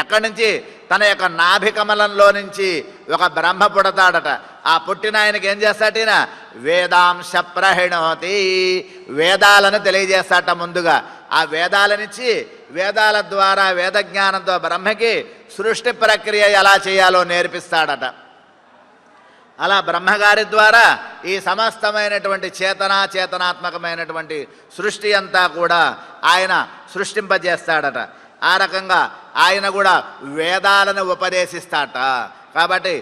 ఎక్కడి నుంచి? తన యొక్క నాభికమలంలో నుంచి ఒక బ్రహ్మ పుడతాడట. ఆ పుట్టిన ఆయనకి ఏం చేస్తాటిన? వేదాంశ ప్రహిణోతి. వేదాలను తెలియజేస్తాట ముందుగా. ఆ వేదాల నుంచి వేదాల ద్వారా వేద జ్ఞానంతో బ్రహ్మకి సృష్టి ప్రక్రియ ఎలా చేయాలో నేర్పిస్తాడట. అలా బ్రహ్మగారి ద్వారా ఈ సమస్తమైనటువంటి చేతనాత్మకమైనటువంటి సృష్టి అంతా కూడా ఆయన సృష్టింపజేస్తాడట. ఆ రకంగా ఆయన కూడా వేదాలను ఉపదేశిస్తాట. కాబట్టి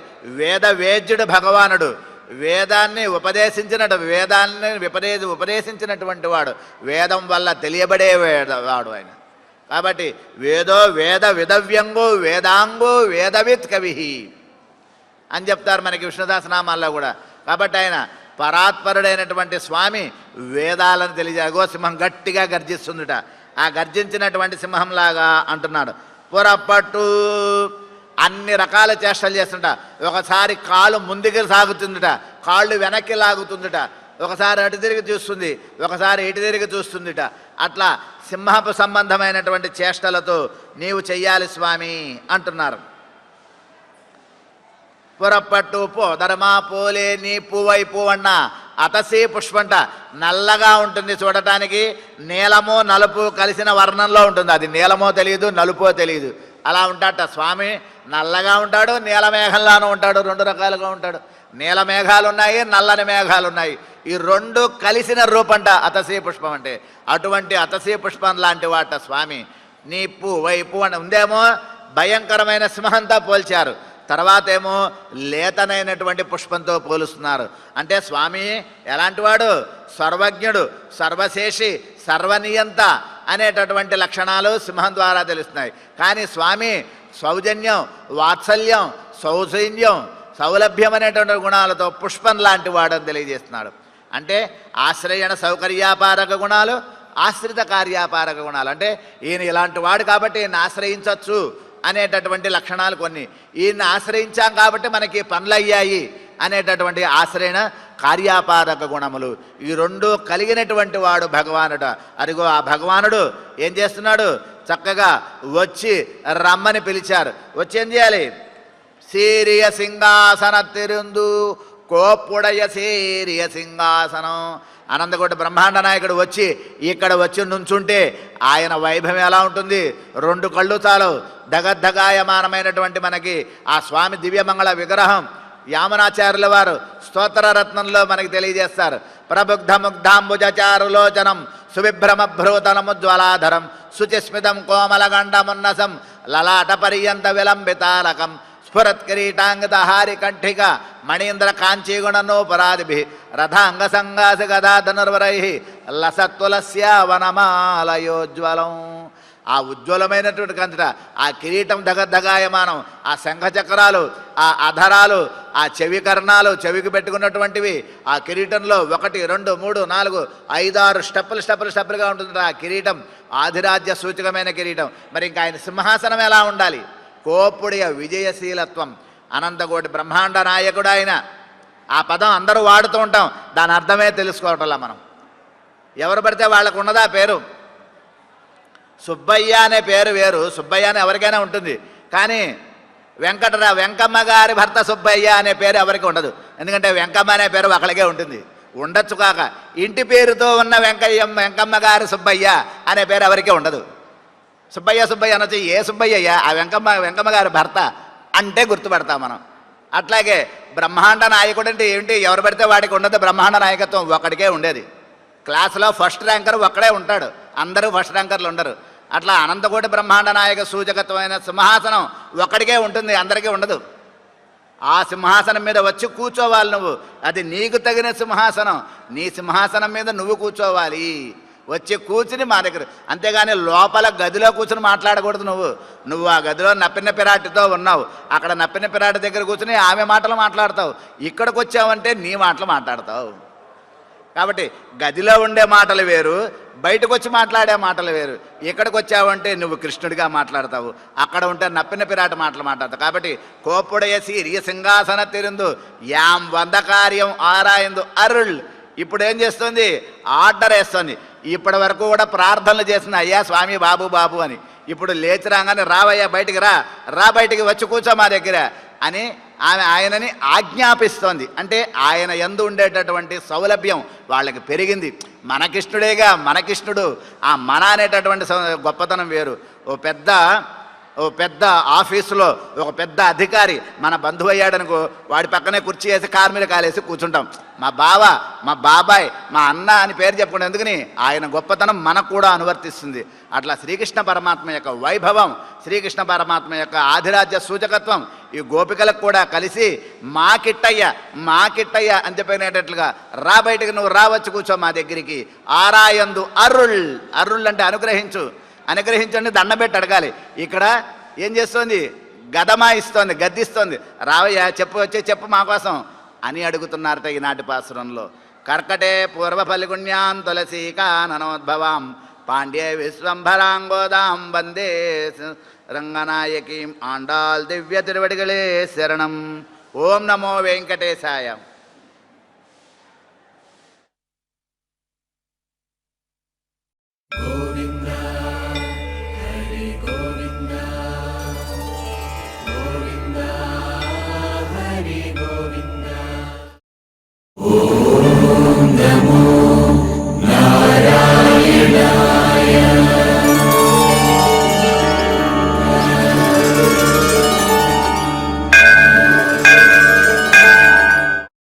వేద్యుడు భగవానుడు. వేదాన్ని ఉపదేశించినటువంటి వాడు. వేదం వల్ల తెలియబడే వాడు ఆయన. కాబట్టి వేదో వేద విదవ్యంగో వేదాంగో వేదవిత్ కవి అని చెప్తారు మనకి విష్ణుదాసనామాల్లో కూడా. కాబట్టి ఆయన పరాత్పరుడైనటువంటి స్వామి వేదాలను తెలియజేగో సింహం గట్టిగా గర్జిస్తుందిట. ఆ గర్జించినటువంటి సింహంలాగా అంటున్నాడు. పొరపట్టు అన్ని రకాల చేష్టలు చేస్తుంట. ఒకసారి కాలు ముందుకు సాగుతుందిట, కాళ్ళు వెనక్కి లాగుతుందిట. ఒకసారి అటు తిరిగి చూస్తుంది, ఒకసారి ఇటు తిరిగి చూస్తుందిట. అట్లా సింహపు సంబంధమైనటువంటి చేష్టలతో నీవు చెయ్యాలి స్వామి అంటున్నారు. పొరపట్టు పోదరమా పోలే నీ పువ్వై పువ్వన్న అతసీ పుష్పంట. నల్లగా ఉంటుంది చూడటానికి. నీలము నలుపు కలిసిన వర్ణంలో ఉంటుంది. అది నీలమో తెలియదు, నలుపో తెలియదు. అలా ఉంటాడట స్వామి. నల్లగా ఉంటాడు, నీల మేఘంలానూ ఉంటాడు. 2 రకాలుగా ఉంటాడు. నీల మేఘాలు ఉన్నాయి, నల్లని మేఘాలు ఉన్నాయి. ఈ 2 కలిసిన రూపంట అతసీ పుష్పం అంటే. అటువంటి అతసీ పుష్పం లాంటి వాట స్వామి. నీ పువ్వై పువ్వు ఉందేమో భయంకరమైన సింహంతో పోల్చారు. తర్వాత ఏమో లేతనైనటువంటి పుష్పంతో పోలుస్తున్నారు. అంటే స్వామి ఎలాంటి వాడు? సర్వజ్ఞుడు, సర్వశేషి, సర్వనియంత అనేటటువంటి లక్షణాలు సింహం ద్వారా తెలుస్తున్నాయి. కానీ స్వామి సౌజన్యం, వాత్సల్యం, సౌజన్యం, సౌలభ్యం అనేటువంటి గుణాలతో పుష్పం లాంటి వాడని తెలియజేస్తున్నాడు. అంటే ఆశ్రయణ సౌకర్యాపారక గుణాలు, ఆశ్రిత కార్యాపారక గుణాలు. అంటే ఈయన ఇలాంటి వాడు కాబట్టి ఈయన ఆశ్రయించవచ్చు అనేటటువంటి లక్షణాలు కొన్ని. ఈయన్ని ఆశ్రయించాం కాబట్టి మనకి పనులు అయ్యాయి అనేటటువంటి ఆశ్రయణ కార్యాపారక గుణములు. ఈ రెండు కలిగినటువంటి వాడు భగవానుడు. అదిగో ఆ భగవానుడు ఏం చేస్తున్నాడు? చక్కగా వచ్చి రమ్మని పిలిచారు. వచ్చి ఏం చేయాలి? సీరియ సింహాసన తిరుందు కోప్పుడయ సీరియ సింహాసనం. అనంతకోటి బ్రహ్మాండ నాయకుడు వచ్చి ఇక్కడ వచ్చి నుంచుంటే ఆయన వైభవం ఎలా ఉంటుంది? రెండు కళ్ళు చాలు. దగద్దగాయమానమైనటువంటి మనకి ఆ స్వామి దివ్యమంగళ విగ్రహం యామనాచార్యుల వారు స్తోత్రరత్నంలో మనకి తెలియజేస్తారు. ప్రబుద్ధ ముగ్ధాంబుజచారులోచనం సువిభ్రమభ్రూతనముజ్వలాధరం శుచిస్మితం కోమలగండమున్నసం లలాట పర్యంత విలంబితాలకం స్ఫురత్కిరీటాంగతహారి కంఠిక మణీంద్ర కాంచీగుణనోపరాదిభి రథాంగసంగాసి గదా ధనుర్వరై లసత్తులస్య వనమాలయోజ్వలం. ఆ ఉజ్వలమైనటువంటి కంచట, ఆ కిరీటం దగద్దగాయమానం, ఆ శంఖచక్రాలు, ఆ అధరాలు, ఆ చెవి కర్ణాలు, చెవికి పెట్టుకున్నటువంటివి, ఆ కిరీటంలో 1 2 3 4 5 6 స్టెప్పులుగా ఉంటుంది ఆ కిరీటం. ఆధిరాజ్య సూచకమైన కిరీటం. మరి ఇంకా ఆయన సింహాసనం ఎలా ఉండాలి? కోపుడియ విజయశీలత్వం. అనంతకోటి బ్రహ్మాండ నాయకుడు ఆయన. ఆ పదం అందరూ వాడుతూ ఉంటాం, దాని అర్థమే తెలుసుకోవటంలా మనం. ఎవరు పడితే వాళ్ళకు ఉన్నదా పేరు? సుబ్బయ్య అనే పేరు వేరు, సుబ్బయ్య అని ఎవరికైనా ఉంటుంది. కానీ వెంకమ్మ గారి భర్త సుబ్బయ్య అనే పేరు ఎవరికి ఉండదు. ఎందుకంటే వెంకమ్మ అనే పేరు ఒకళ్ళకే ఉంటుంది. ఉండొచ్చు కాక ఇంటి పేరుతో ఉన్న వెంకమ్మ గారి సుబ్బయ్య అనే పేరు ఎవరికీ ఉండదు. సుబ్బయ్య అనొచ్చు. ఏ సుబ్బయ్య? ఆ వెంకమ్మ గారి భర్త అంటే గుర్తుపడతాం మనం. అట్లాగే బ్రహ్మాండ నాయకుడు అంటే ఏమిటి? ఎవరు పడితే వాడికి ఉండదు. బ్రహ్మాండ నాయకత్వం ఒకడికే ఉండేది. క్లాసులో ఫస్ట్ ర్యాంకర్ ఒక్కడే ఉంటాడు, అందరూ ఫస్ట్ ర్యాంకర్లు ఉండరు. అట్లా అనంతకోటి బ్రహ్మాండ నాయక సూచకత్వమైన సింహాసనం ఒక్కడికే ఉంటుంది, అందరికీ ఉండదు. ఆ సింహాసనం మీద వచ్చి కూర్చోవాలి నువ్వు. అది నీకు తగిన సింహాసనం. నీ సింహాసనం మీద నువ్వు కూర్చోవాలి. వచ్చి కూర్చుని మా దగ్గర, అంతేగాని లోపల గదిలో కూర్చుని మాట్లాడకూడదు. నువ్వు ఆ గదిలో నప్పిన పిరాటితో ఉన్నావు, అక్కడ నప్పిన పిరాటి దగ్గర కూర్చుని ఆమె మాటలు మాట్లాడతావు. ఇక్కడికి వచ్చావంటే నీ మాటలు మాట్లాడతావు. కాబట్టి గదిలో ఉండే మాటలు వేరు, బయటకు వచ్చి మాట్లాడే మాటలు వేరు. ఇక్కడికి వచ్చావంటే నువ్వు కృష్ణుడిగా మాట్లాడతావు, అక్కడ ఉంటే నప్పిన పిరాట మాటలు మాట్లాడతావు. కాబట్టి కోపుడయ సీరియ సింహాసన తిరుందు యాం వంద కార్యం ఆరాయందు అరుళ్. ఇప్పుడు ఏం చేస్తుంది? ఆర్డర్ వేస్తుంది. ఇప్పటి వరకు కూడా ప్రార్థనలు చేస్తుంది, అయ్యా స్వామి బాబు అని. ఇప్పుడు లేచి రాగానే రావయ్యా బయటికి రా బయటికి వచ్చి కూర్చో మా దగ్గర అని ఆయనని ఆజ్ఞాపిస్తోంది. అంటే ఆయన యందు ఉండేటటువంటి సౌలభ్యం వాళ్ళకి పెరిగింది. మనకిష్ణుడేగా, మనకిష్ణుడు. ఆ మన అనేటటువంటి గొప్పతనం వేరు. ఓ పెద్ద ఆఫీసులో ఒక పెద్ద అధికారి మన బంధువు అయ్యాడనుకో, వాడి పక్కనే కుర్చీ వేసి కారు మీద కాలేసి కూర్చుంటాం. మా బావ, మా బాబాయ్, మా అన్న అని పేరు చెప్పుకుంటే ఎందుకని? ఆయన గొప్పతనం మనకు కూడా అనువర్తిస్తుంది. అట్లా శ్రీకృష్ణ పరమాత్మ యొక్క వైభవం, శ్రీకృష్ణ పరమాత్మ యొక్క ఆధిరాజ్య సూచకత్వం ఈ గోపికలకు కూడా కలిసి మా కిట్టయ్య అని చెప్పినట్లుగా రా బయటకు, నువ్వు రావచ్చు కూర్చో మా దగ్గరికి. ఆరాయందు అరుళ్ అంటే అనుగ్రహించండి, దండబెట్టి అడగాలి. ఇక్కడ ఏం చేస్తోంది? గదమాయిస్తోంది, గద్దిస్తోంది. రావయ్యా చెప్పు మా కోసం అని అడుగుతున్నారట ఈనాటి పాసురంలో. కర్కటే పూర్వఫలిగుణ్యాం తులసీకాననోద్భవాం పాండ్యే విశ్వంభరాంగోదాం వందే రంగనాయకీం ఆండాల్ దివ్య తిరువడిగళే శరణం. ఓం నమో వెంకటేశాయ.